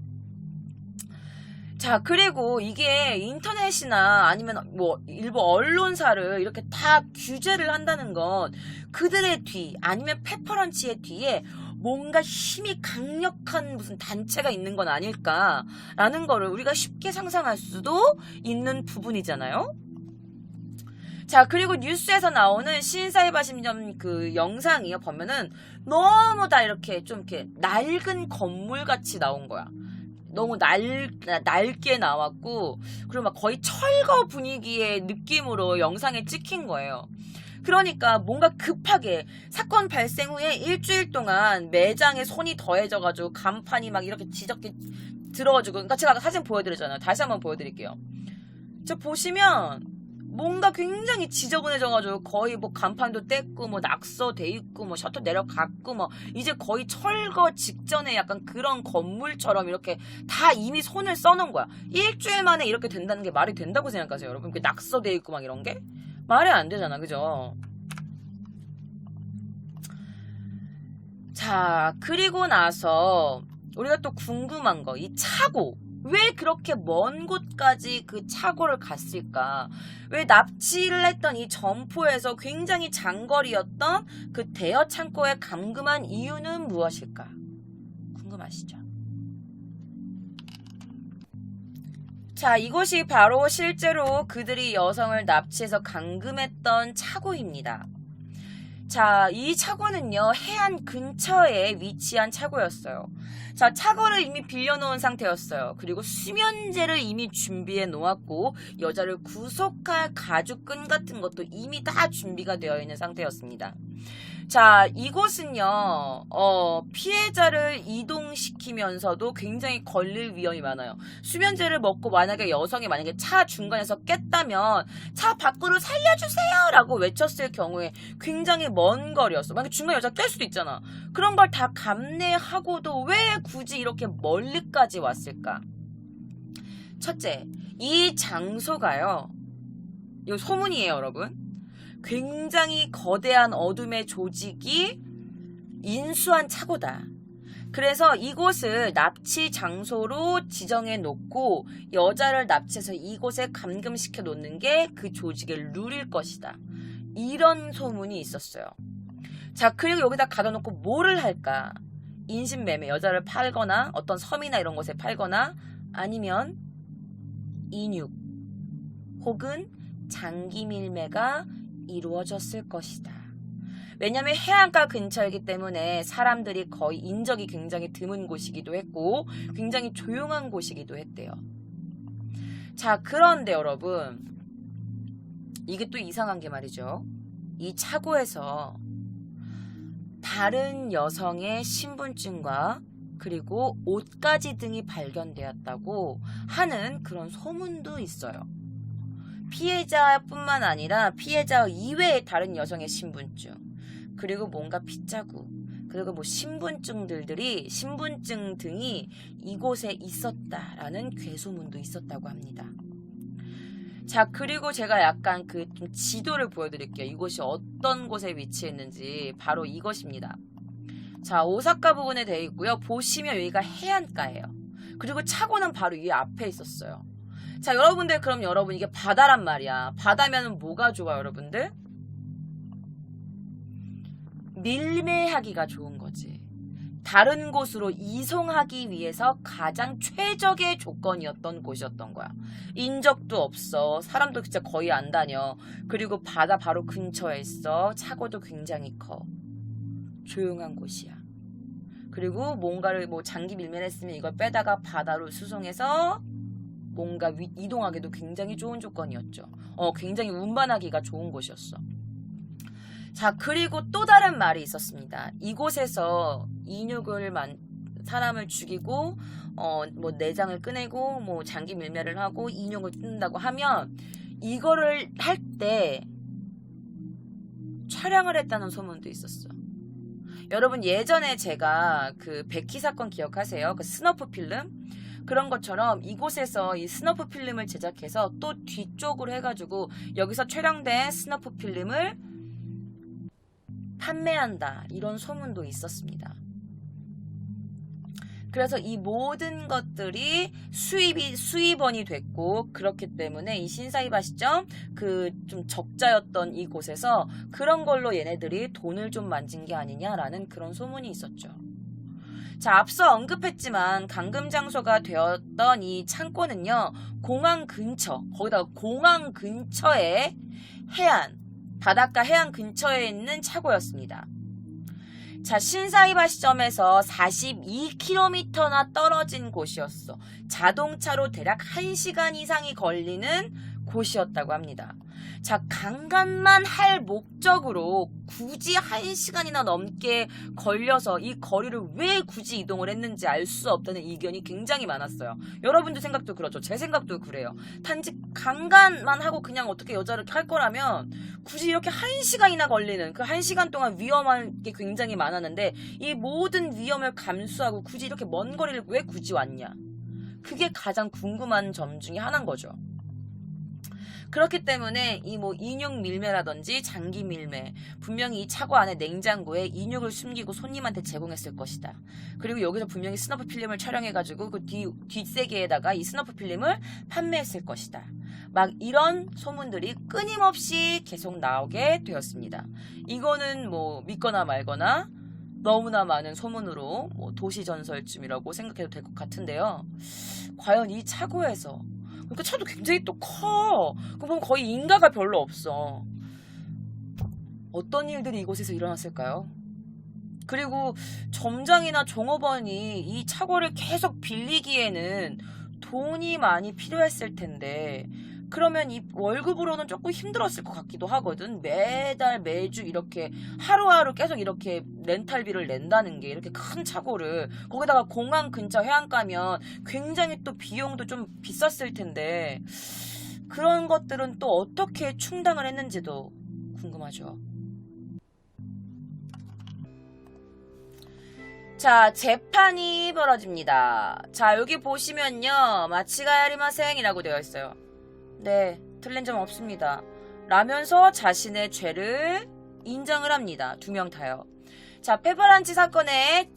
자, 그리고 이게 인터넷이나 아니면 일부 언론사를 이렇게 다 규제를 한다는 건 그들의 뒤 아니면 페퍼런치의 뒤에 뭔가 힘이 강력한 무슨 단체가 있는 건 아닐까라는 거를 우리가 쉽게 상상할 수도 있는 부분이잖아요. 자, 그리고 뉴스에서 나오는 신사이바심점 그 영상이요. 보면은 너무 다 이렇게 좀 이렇게 낡은 건물 같이 나온 거야. 너무 낡게 나왔고, 그리고 막 거의 철거 분위기의 느낌으로 영상에 찍힌 거예요. 그러니까 뭔가 급하게 사건 발생 후에 일주일 동안 매장에 손이 더해져가지고 간판이 막 이렇게 지적게 들어가지고, 그러니까 제가 사진 보여드렸잖아요. 다시 한번 보여드릴게요. 저 보시면 뭔가 굉장히 지저분해져가지고 거의 간판도 뗐고 낙서돼 있고 셔터 내려갔고 이제 거의 철거 직전에 약간 그런 건물처럼 이렇게 다 이미 손을 써놓은 거야. 일주일 만에 이렇게 된다는 게 말이 된다고 생각하세요, 여러분? 낙서돼 있고 이런 게 말이 안 되잖아, 그죠? 자, 그리고 나서 우리가 또 궁금한 거, 이 차고. 왜 그렇게 먼 곳까지 그 차고를 갔을까? 왜 납치를 했던 이 점포에서 굉장히 장거리였던 그 대여 창고에 감금한 이유는 무엇일까? 궁금하시죠? 자, 이곳이 바로 실제로 그들이 여성을 납치해서 감금했던 차고입니다. 자, 이 차고는요, 해안 근처에 위치한 차고였어요. 자, 차고를 이미 빌려놓은 상태였어요. 그리고 수면제를 이미 준비해 놓았고, 여자를 구속할 가죽끈 같은 것도 이미 다 준비가 되어 있는 상태였습니다. 자, 이곳은요, 피해자를 이동시키면서도 굉장히 걸릴 위험이 많아요. 수면제를 먹고 만약에 여성이 만약에 차 중간에서 깼다면 차 밖으로 살려주세요! 라고 외쳤을 경우에 굉장히 먼 거리였어. 만약에 중간에 여자가 깰 수도 있잖아. 그런 걸 다 감내하고도 왜 굳이 이렇게 멀리까지 왔을까? 첫째, 이 장소가요, 이거 소문이에요, 여러분. 굉장히 거대한 어둠의 조직이 인수한 차고다. 그래서 이곳을 납치 장소로 지정해 놓고 여자를 납치해서 이곳에 감금시켜 놓는 게 그 조직의 룰일 것이다. 이런 소문이 있었어요. 자, 그리고 여기다 가둬놓고 뭐를 할까? 인신매매, 여자를 팔거나 어떤 섬이나 이런 곳에 팔거나 아니면 인육 혹은 장기 밀매가 이루어졌을 것이다. 왜냐하면 해안가 근처이기 때문에 사람들이 거의 인적이 굉장히 드문 곳이기도 했고 굉장히 조용한 곳이기도 했대요. 자, 그런데 여러분, 이게 또 이상한 게 말이죠. 이 차고에서 다른 여성의 신분증과 그리고 옷가지 등이 발견되었다고 하는 그런 소문도 있어요. 피해자뿐만 아니라 피해자 이외의 다른 여성의 신분증, 그리고 뭔가 핏자국, 그리고 뭐 신분증 등이 이곳에 있었다라는 괴소문도 있었다고 합니다. 자, 그리고 제가 약간 그 좀 지도를 보여드릴게요. 이곳이 어떤 곳에 위치했는지. 바로 이것입니다. 자, 오사카 부근에 되어 있고요. 보시면 여기가 해안가예요. 그리고 차고는 바로 이 앞에 있었어요. 자, 여러분들, 그럼 여러분, 이게 바다란 말이야. 바다면 뭐가 좋아, 여러분들? 밀매하기가 좋은 거지. 다른 곳으로 이송하기 위해서 가장 최적의 조건이었던 곳이었던 거야. 인적도 없어. 사람도 진짜 거의 안 다녀. 그리고 바다 바로 근처에 있어. 차고도 굉장히 커. 조용한 곳이야. 그리고 뭔가를 뭐 장기 밀매를 했으면 이걸 빼다가 바다로 수송해서 뭔가 이동하기도 굉장히 좋은 조건이었죠. 굉장히 운반하기가 좋은 곳이었어. 자, 그리고 또 다른 말이 있었습니다. 이곳에서 사람을 죽이고 뭐 내장을 꺼내고 뭐 장기 밀매를 하고 인육을 뜯는다고 하면 이거를 할 때 촬영을 했다는 소문도 있었어. 여러분, 예전에 제가 그 베키 사건 기억하세요? 그 스너프 필름? 그런 것처럼 이곳에서 이 스너프 필름을 제작해서 또 뒤쪽으로 해가지고 여기서 촬영된 스너프 필름을 판매한다, 이런 소문도 있었습니다. 그래서 이 모든 것들이 수입원이 됐고, 그렇기 때문에 이 신사이바시점 그 좀 적자였던 이곳에서 그런 걸로 얘네들이 돈을 좀 만진 게 아니냐라는 그런 소문이 있었죠. 자, 앞서 언급했지만 감금 장소가 되었던 이 창고는요, 공항 근처, 거기다가 공항 근처에 바닷가 해안 근처에 있는 차고였습니다. 자, 신사이바시점에서 42km나 떨어진 곳이었어. 자동차로 대략 1시간 이상이 걸리는 곳이었다고 합니다. 자, 강간만 할 목적으로 굳이 1시간이나 넘게 걸려서 이 거리를 왜 굳이 이동을 했는지 알 수 없다는 의견이 굉장히 많았어요. 여러분들 생각도 그렇죠. 제 생각도 그래요. 단지 강간만 하고 그냥 어떻게 여자를 할 거라면 굳이 이렇게 1시간이나 걸리는, 그 1시간 동안 위험한 게 굉장히 많았는데 이 모든 위험을 감수하고 굳이 이렇게 먼 거리를 왜 굳이 왔냐. 그게 가장 궁금한 점 중에 하나인 거죠. 그렇기 때문에 이 뭐 인육 밀매라든지 장기 밀매, 분명히 이 차고 안에 냉장고에 인육을 숨기고 손님한테 제공했을 것이다. 그리고 여기서 분명히 스너프 필름을 촬영해가지고 그 뒷세계에다가 이 스너프 필름을 판매했을 것이다. 막 이런 소문들이 끊임없이 계속 나오게 되었습니다. 이거는 뭐 믿거나 말거나 너무나 많은 소문으로 뭐 도시전설쯤이라고 생각해도 될 것 같은데요. 과연 이 차고에서, 그러니까 차도 굉장히 또 커. 그거 보면 거의 인가가 별로 없어. 어떤 일들이 이곳에서 일어났을까요? 그리고 점장이나 종업원이 이 차고를 계속 빌리기에는 돈이 많이 필요했을 텐데, 그러면 이 월급으로는 조금 힘들었을 것 같기도 하거든. 매달 매주 이렇게 하루하루 계속 이렇게 렌탈비를 낸다는 게, 이렇게 큰 차고를 거기다가 공항 근처 해안가면 굉장히 또 비용도 좀 비쌌을 텐데, 그런 것들은 또 어떻게 충당을 했는지도 궁금하죠. 자, 재판이 벌어집니다. 자, 여기 보시면요, 마치가야리마생이라고 되어 있어요. 네, 틀린 점 없습니다. 라면서 자신의 죄를 인정을 합니다. 두 명 다요. 자, 페퍼란치 사건의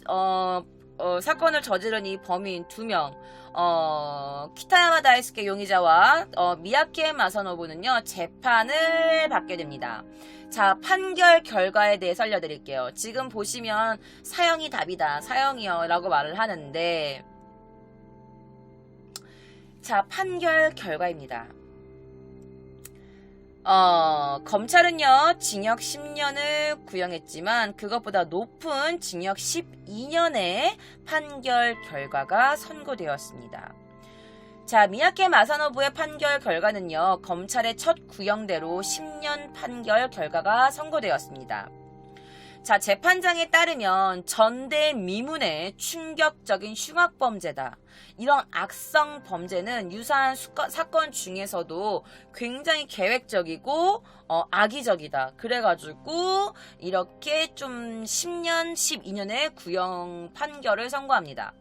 사건을 저지른 이 범인 2명, 키타야마 다이스케 용의자와 미야케 마사노부는요, 재판을 받게 됩니다. 자, 판결 결과에 대해서 알려드릴게요. 지금 보시면 사형이 답이다, 사형이요 라고 말을 하는데, 자, 판결 결과입니다. 검찰은요, 징역 10년을 구형했지만 그것보다 높은 징역 12년의 판결 결과가 선고되었습니다. 자, 미야케 마사노부의 판결 결과는요, 검찰의 첫 구형대로 10년 판결 결과가 선고되었습니다. 자, 재판장에 따르면 전대미문의 충격적인 흉악범죄다. 이런 악성 범죄는 유사한 사건 중에서도 굉장히 계획적이고 악의적이다. 그래가지고 이렇게 좀 10년, 12년의 구형 판결을 선고합니다.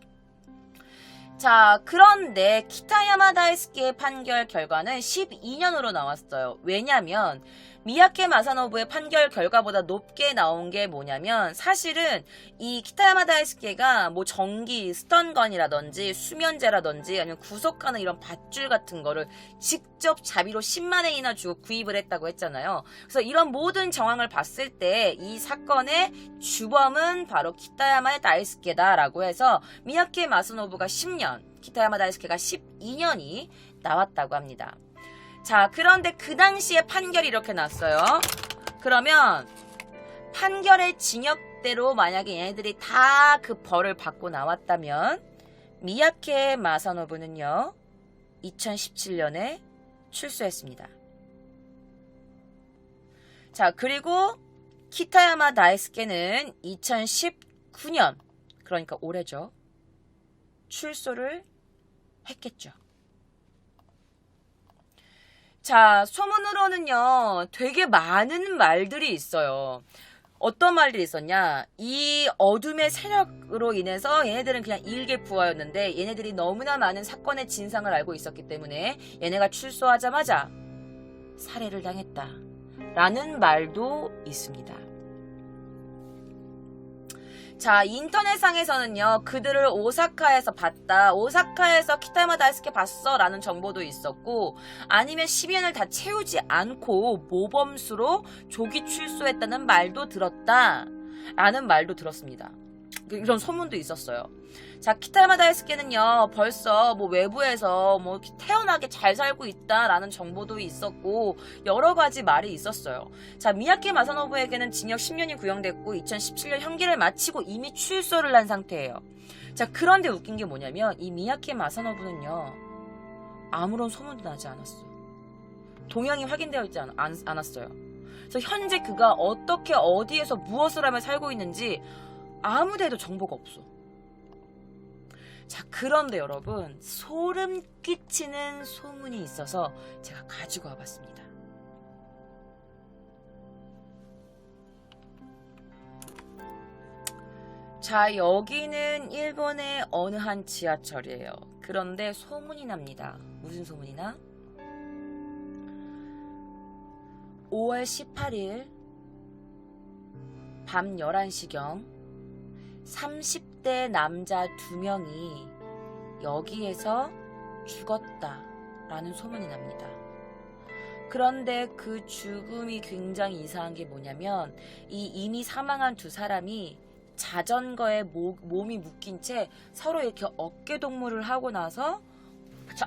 자, 그런데 키타야마 다이스케의 판결 결과는 12년으로 나왔어요. 왜냐면 미야케 마사노부의 판결 결과보다 높게 나온 게 뭐냐면, 사실은 이 키타야마 다이스케가 뭐 전기 스턴건이라든지 수면제라든지 아니면 구속하는 이런 밧줄 같은 거를 직접 자비로 10만 엔이나 주고 구입을 했다고 했잖아요. 그래서 이런 모든 정황을 봤을 때 이 사건의 주범은 바로 키타야마 다이스케다라고 해서 미야케 마사노부가 10년, 키타야마 다이스케가 12년이 나왔다고 합니다. 자, 그런데 그 당시에 판결이 이렇게 났어요. 그러면 판결의 징역대로 만약에 얘네들이 다 그 벌을 받고 나왔다면 미야케 마사노부는요, 2017년에 출소했습니다. 자, 그리고 키타야마 다이스케는 2019년, 그러니까 올해죠, 출소를 했겠죠. 자, 소문으로는요, 되게 많은 말들이 있어요. 어떤 말들이 있었냐? 이 어둠의 세력으로 인해서 얘네들은 그냥 일개부하였는데 얘네들이 너무나 많은 사건의 진상을 알고 있었기 때문에 얘네가 출소하자마자 살해를 당했다 라는 말도 있습니다. 자, 인터넷상에서는요, 그들을 오사카에서 봤다, 오사카에서 키타야마 다이스케 봤어 라는 정보도 있었고, 아니면 12년을 다 채우지 않고 모범수로 조기 출소했다는 말도 들었다 라는 말도 들었습니다. 이런 소문도 있었어요. 자, 키타야마 다이스케는요, 벌써 뭐 외부에서 뭐 태연하게 잘 살고 있다라는 정보도 있었고 여러 가지 말이 있었어요. 자, 미야케 마사노부에게는 징역 10년이 구형됐고 2017년 형기를 마치고 이미 출소를 한 상태예요. 자, 그런데 웃긴 게 뭐냐면 이 미야케 마사노부는요, 아무런 소문도 나지 않았어. 동향이 확인되어 있지 않았어요. 그래서 현재 그가 어떻게 어디에서 무엇을 하며 살고 있는지 아무데도 정보가 없어. 자, 그런데 여러분, 소름 끼치는 소문이 있어서 제가 가지고 와봤습니다. 자, 여기는 일본의 어느 한 지하철이에요. 그런데 소문이 납니다. 무슨 소문이나? 5월 18일 밤 11시경 30대 남자 2명이 여기에서 죽었다라는 소문이 납니다. 그런데 그 죽음이 굉장히 이상한 게 뭐냐면, 이 이미 사망한 두 사람이 자전거에 몸이 묶인 채 서로 이렇게 어깨동무를 하고 나서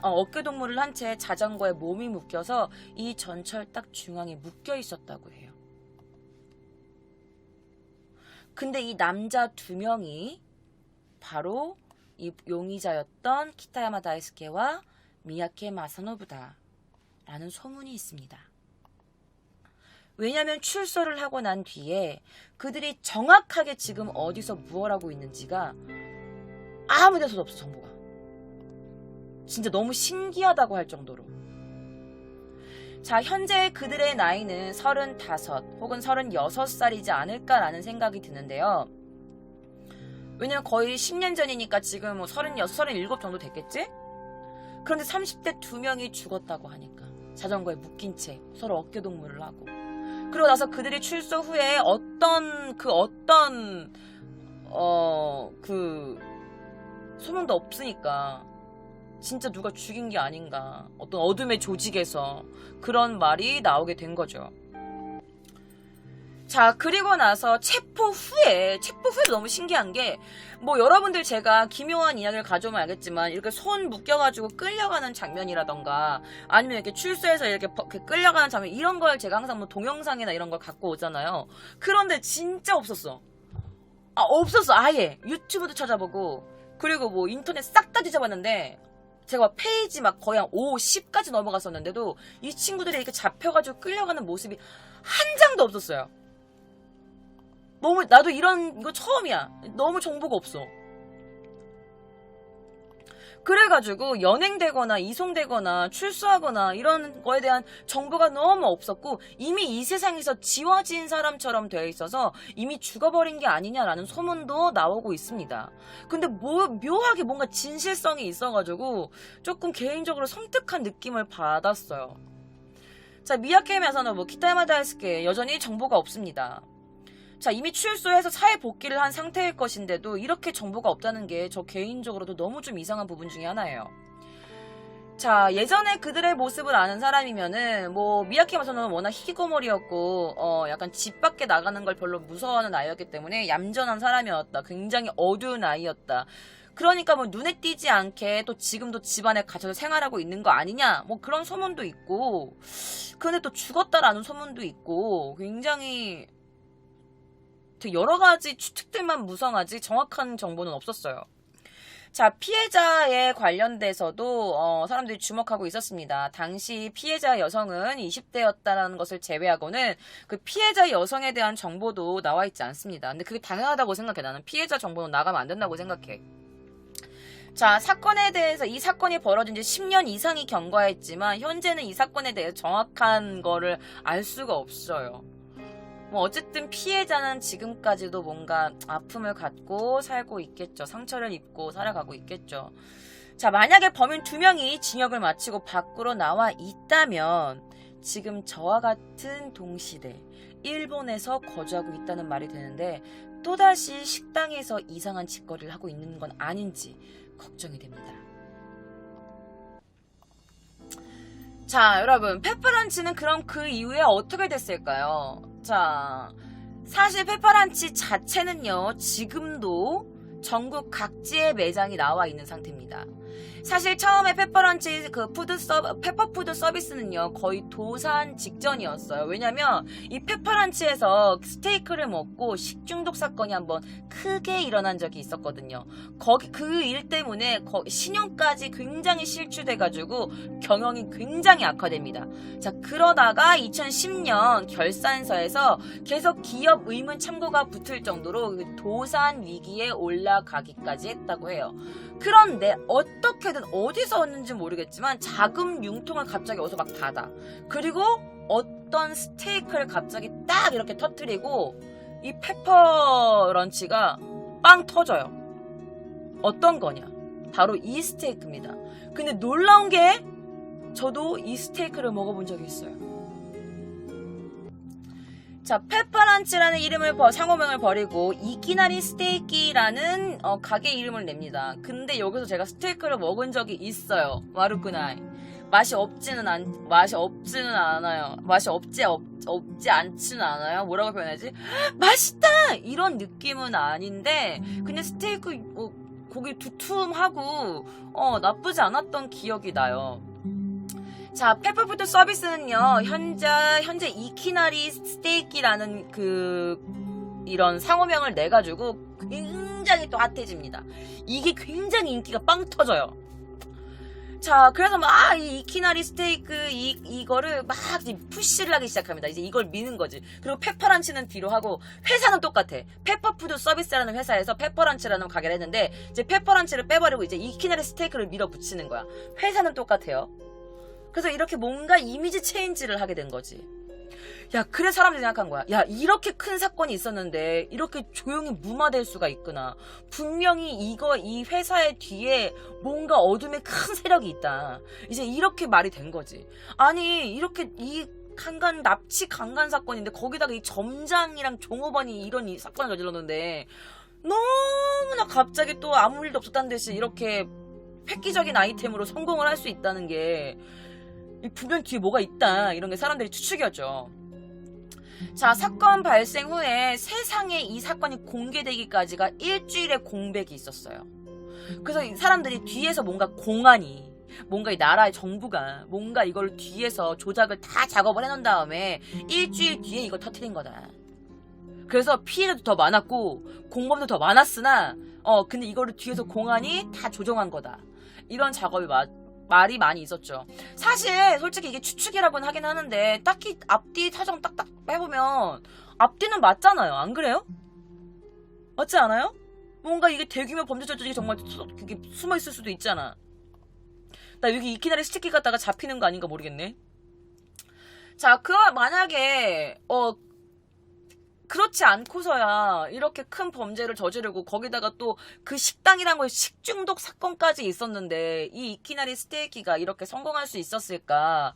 어깨동무를 한 채 자전거에 몸이 묶여서 이 전철 딱 중앙에 묶여 있었다고 해요. 근데 이 남자 2명이 바로 이 용의자였던 키타야마 다이스케와 미야케 마사노부다 라는 소문이 있습니다. 왜냐하면 출소를 하고 난 뒤에 그들이 정확하게 지금 어디서 무엇 하고 있는지가 아무 데서도 없어, 정보가. 진짜 너무 신기하다고 할 정도로. 자, 현재 그들의 나이는 35 혹은 36살이지 않을까라는 생각이 드는데요. 왜냐면 거의 10년 전이니까 지금 뭐 36, 37 정도 됐겠지? 그런데 30대 2명이 죽었다고 하니까, 자전거에 묶인 채 서로 어깨동무를 하고, 그리고 나서 그들이 출소 후에 소문도 없으니까 진짜 누가 죽인 게 아닌가, 어떤 어둠의 조직에서 그런 말이 나오게 된 거죠. 자, 그리고 나서 체포 후에 너무 신기한 게, 뭐 여러분들 제가 기묘한 이야기를 가져오면 알겠지만 이렇게 손 묶여가지고 끌려가는 장면이라던가 아니면 이렇게 출소해서 이렇게 끌려가는 장면, 이런 걸 제가 항상 뭐 동영상이나 이런 걸 갖고 오잖아요. 그런데 진짜 없었어. 없었어. 아예 유튜브도 찾아보고 그리고 뭐 인터넷 싹 다 뒤져봤는데, 제가 막 페이지 막 거의 한 5, 10까지 넘어갔었는데도 이 친구들이 이렇게 잡혀가지고 끌려가는 모습이 한 장도 없었어요. 너무, 나도 이거 처음이야. 너무 정보가 없어. 그래가지고 연행되거나 이송되거나 출소하거나 이런 거에 대한 정보가 너무 없었고, 이미 이 세상에서 지워진 사람처럼 되어 있어서 이미 죽어버린 게 아니냐라는 소문도 나오고 있습니다. 근데 묘하게 뭔가 진실성이 있어가지고 조금 개인적으로 섬뜩한 느낌을 받았어요. 자, 미야케미야사노 뭐 키타야마다이스케 여전히 정보가 없습니다. 자, 이미 출소해서 사회 복귀를 한 상태일 것인데도 이렇게 정보가 없다는 게 저 개인적으로도 너무 좀 이상한 부분 중에 하나예요. 자, 예전에 그들의 모습을 아는 사람이면은 뭐 미야케미야사노는 워낙 히키코모리였고 약간 집 밖에 나가는 걸 별로 무서워하는 아이였기 때문에 얌전한 사람이었다. 굉장히 어두운 아이였다. 그러니까 뭐 눈에 띄지 않게 또 지금도 집안에 갇혀서 생활하고 있는 거 아니냐, 뭐 그런 소문도 있고, 근데 또 죽었다라는 소문도 있고, 굉장히 여러 가지 추측들만 무성하지 정확한 정보는 없었어요. 자, 피해자에 관련돼서도 사람들이 주목하고 있었습니다. 당시 피해자 여성은 20대였다는 것을 제외하고는 그 피해자 여성에 대한 정보도 나와 있지 않습니다. 근데 그게 당연하다고 생각해. 나는 피해자 정보는 나가면 안 된다고 생각해. 자, 사건에 대해서, 이 사건이 벌어진 지 10년 이상이 경과했지만 현재는 이 사건에 대해 정확한 거를 알 수가 없어요. 뭐 어쨌든 피해자는 지금까지도 뭔가 아픔을 갖고 살고 있겠죠. 상처를 입고 살아가고 있겠죠. 자, 만약에 범인 2명이 징역을 마치고 밖으로 나와 있다면 지금 저와 같은 동시대 일본에서 거주하고 있다는 말이 되는데, 또다시 식당에서 이상한 짓거리를 하고 있는 건 아닌지 걱정이 됩니다. 자, 여러분, 페퍼런치는 그럼 그 이후에 어떻게 됐을까요? 자, 사실 페퍼런치 자체는요, 지금도 전국 각지에 매장이 나와 있는 상태입니다. 사실 처음에 페퍼런치 페퍼푸드 서비스는요, 거의 도산 직전이었어요. 왜냐면 이 페퍼런치에서 스테이크를 먹고 식중독 사건이 한번 크게 일어난 적이 있었거든요. 그 일 때문에 신용까지 굉장히 실추돼가지고 경영이 굉장히 악화됩니다. 자, 그러다가 2010년 결산서에서 계속 기업 의문 참고가 붙을 정도로 도산 위기에 올라가기까지 했다고 해요. 그런데 어떻게든 어디서 왔는지 모르겠지만 자금 융통을 갑자기 어디서 막 닫아. 그리고 어떤 스테이크를 갑자기 딱 이렇게 터뜨리고 이 페퍼런치가 빵 터져요. 어떤 거냐? 바로 이 스테이크입니다. 근데 놀라운 게 저도 이 스테이크를 먹어본 적이 있어요. 자, 페퍼런치라는 상호명을 버리고 이키나리 스테이키라는 가게 이름을 냅니다. 근데 여기서 제가 스테이크를 먹은 적이 있어요. 마루쿠나이. 맛이 없지 않지는 않아요. 뭐라고 표현하지? 맛있다! 이런 느낌은 아닌데, 그냥 스테이크 고기 두툼하고 나쁘지 않았던 기억이 나요. 자, 페퍼푸드 서비스는요, 현재 이키나리 스테이키라는 이런 상호명을 내가지고 굉장히 또 핫해집니다. 이게 굉장히 인기가 빵 터져요. 자, 그래서 이 이키나리 스테이크, 이거를 막 푸시를 하기 시작합니다. 이제 이걸 미는 거지. 그리고 페퍼런치는 뒤로 하고, 회사는 똑같아. 페퍼푸드 서비스라는 회사에서 페퍼런치라는 가게를 했는데, 이제 페퍼런치를 빼버리고 이제 이키나리 스테이크를 밀어붙이는 거야. 회사는 똑같아요. 그래서 이렇게 뭔가 이미지 체인지를 하게 된 거지. 야, 그래 사람들이 생각한 거야. 야, 이렇게 큰 사건이 있었는데 이렇게 조용히 무마될 수가 있구나. 분명히 이 회사의 뒤에 뭔가 어둠의 큰 세력이 있다. 이제 이렇게 말이 된 거지. 아니, 이렇게 납치 강간 사건인데 거기다가 이 점장이랑 종업원이 이런 사건을 저질렀는데 너무나 갑자기 또 아무 일도 없었다는 듯이 이렇게 획기적인 아이템으로 성공을 할 수 있다는 게 분명 뒤에 뭐가 있다, 이런 게 사람들이 추측이었죠. 자, 사건 발생 후에 세상에 이 사건이 공개되기까지가 일주일의 공백이 있었어요. 그래서 이 사람들이 뒤에서 뭔가 공안이, 뭔가 이 나라의 정부가 뭔가 이걸 뒤에서 조작을 다 작업을 해놓은 다음에 일주일 뒤에 이걸 터뜨린 거다. 그래서 피해도 더 많았고 공범도 더 많았으나 근데 이거를 뒤에서 공안이 다 조정한 거다, 이런 작업이 말이 많이 있었죠. 사실 솔직히 이게 추측이라고는 하긴 하는데 딱히 앞뒤 사정 딱딱 해보면 앞뒤는 맞잖아요. 안 그래요? 맞지 않아요? 뭔가 이게 대규모 범죄 조직이 정말 그게 숨어있을 수도 있잖아. 나 여기 이키나리 스티키 갖다가 잡히는 거 아닌가 모르겠네. 자, 만약에 그렇지 않고서야 이렇게 큰 범죄를 저지르고 거기다가 또 그 식당이란 거에 식중독 사건까지 있었는데 이 이키나리 스테이키가 이렇게 성공할 수 있었을까?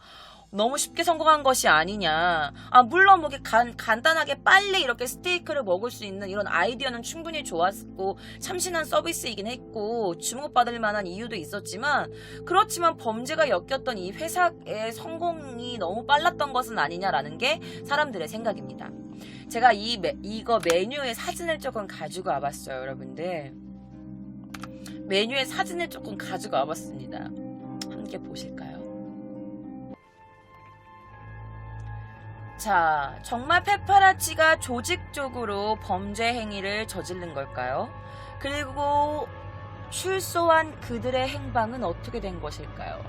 너무 쉽게 성공한 것이 아니냐. 물론 뭐 간단하게 빨리 이렇게 스테이크를 먹을 수 있는 이런 아이디어는 충분히 좋았고 참신한 서비스이긴 했고 주목받을 만한 이유도 있었지만, 그렇지만 범죄가 엮였던 이 회사의 성공이 너무 빨랐던 것은 아니냐라는 게 사람들의 생각입니다. 제가 이거 메뉴의 사진을 조금 가지고 와봤어요, 여러분들. 메뉴의 사진을 조금 가지고 와봤습니다. 함께 보실까요? 자, 정말 페파라치가 조직적으로 범죄 행위를 저지른 걸까요? 그리고 출소한 그들의 행방은 어떻게 된 것일까요?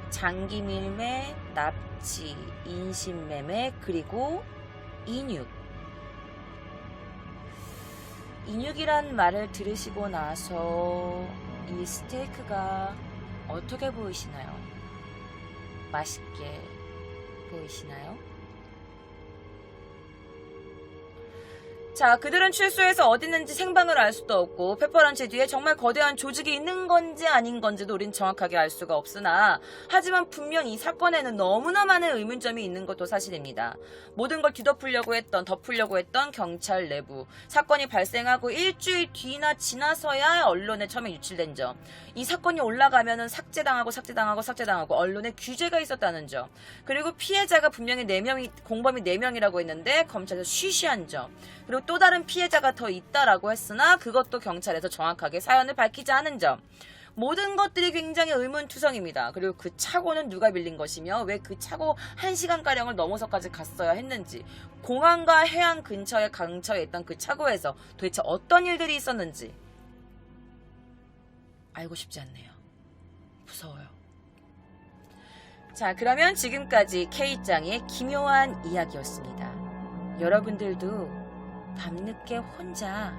장기 밀매, 납치, 인신매매, 그리고 인육. 인육이란 말을 들으시고 나서 이 스테이크가 어떻게 보이시나요? 맛있게 보이시나요? 자, 그들은 출소해서 어디 있는지 생방을 알 수도 없고 페퍼런치 뒤에 정말 거대한 조직이 있는 건지 아닌 건지도 우린 정확하게 알 수가 없으나, 하지만 분명 이 사건에는 너무나 많은 의문점이 있는 것도 사실입니다. 모든 걸 덮으려고 했던 경찰 내부, 사건이 발생하고 일주일 뒤나 지나서야 언론에 처음에 유출된 점, 이 사건이 올라가면은 삭제당하고 언론에 규제가 있었다는 점, 그리고 피해자가 분명히 4명이, 공범이 4명이라고 했는데 검찰에서 쉬쉬한 점, 그리고 또 다른 피해자가 더 있다라고 했으나 그것도 경찰에서 정확하게 사연을 밝히지 않은 점, 모든 것들이 굉장히 의문투성입니다. 그리고 그 차고는 누가 빌린 것이며 왜 그 차고 1시간가량을 넘어서까지 갔어야 했는지, 공항과 해안 근처에 강처에 있던 그 차고에서 도대체 어떤 일들이 있었는지 알고 싶지 않네요. 무서워요. 자, 그러면 지금까지 K짱의 기묘한 이야기였습니다. 여러분들도 밤늦게 혼자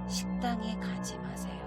식당에 가지 마세요.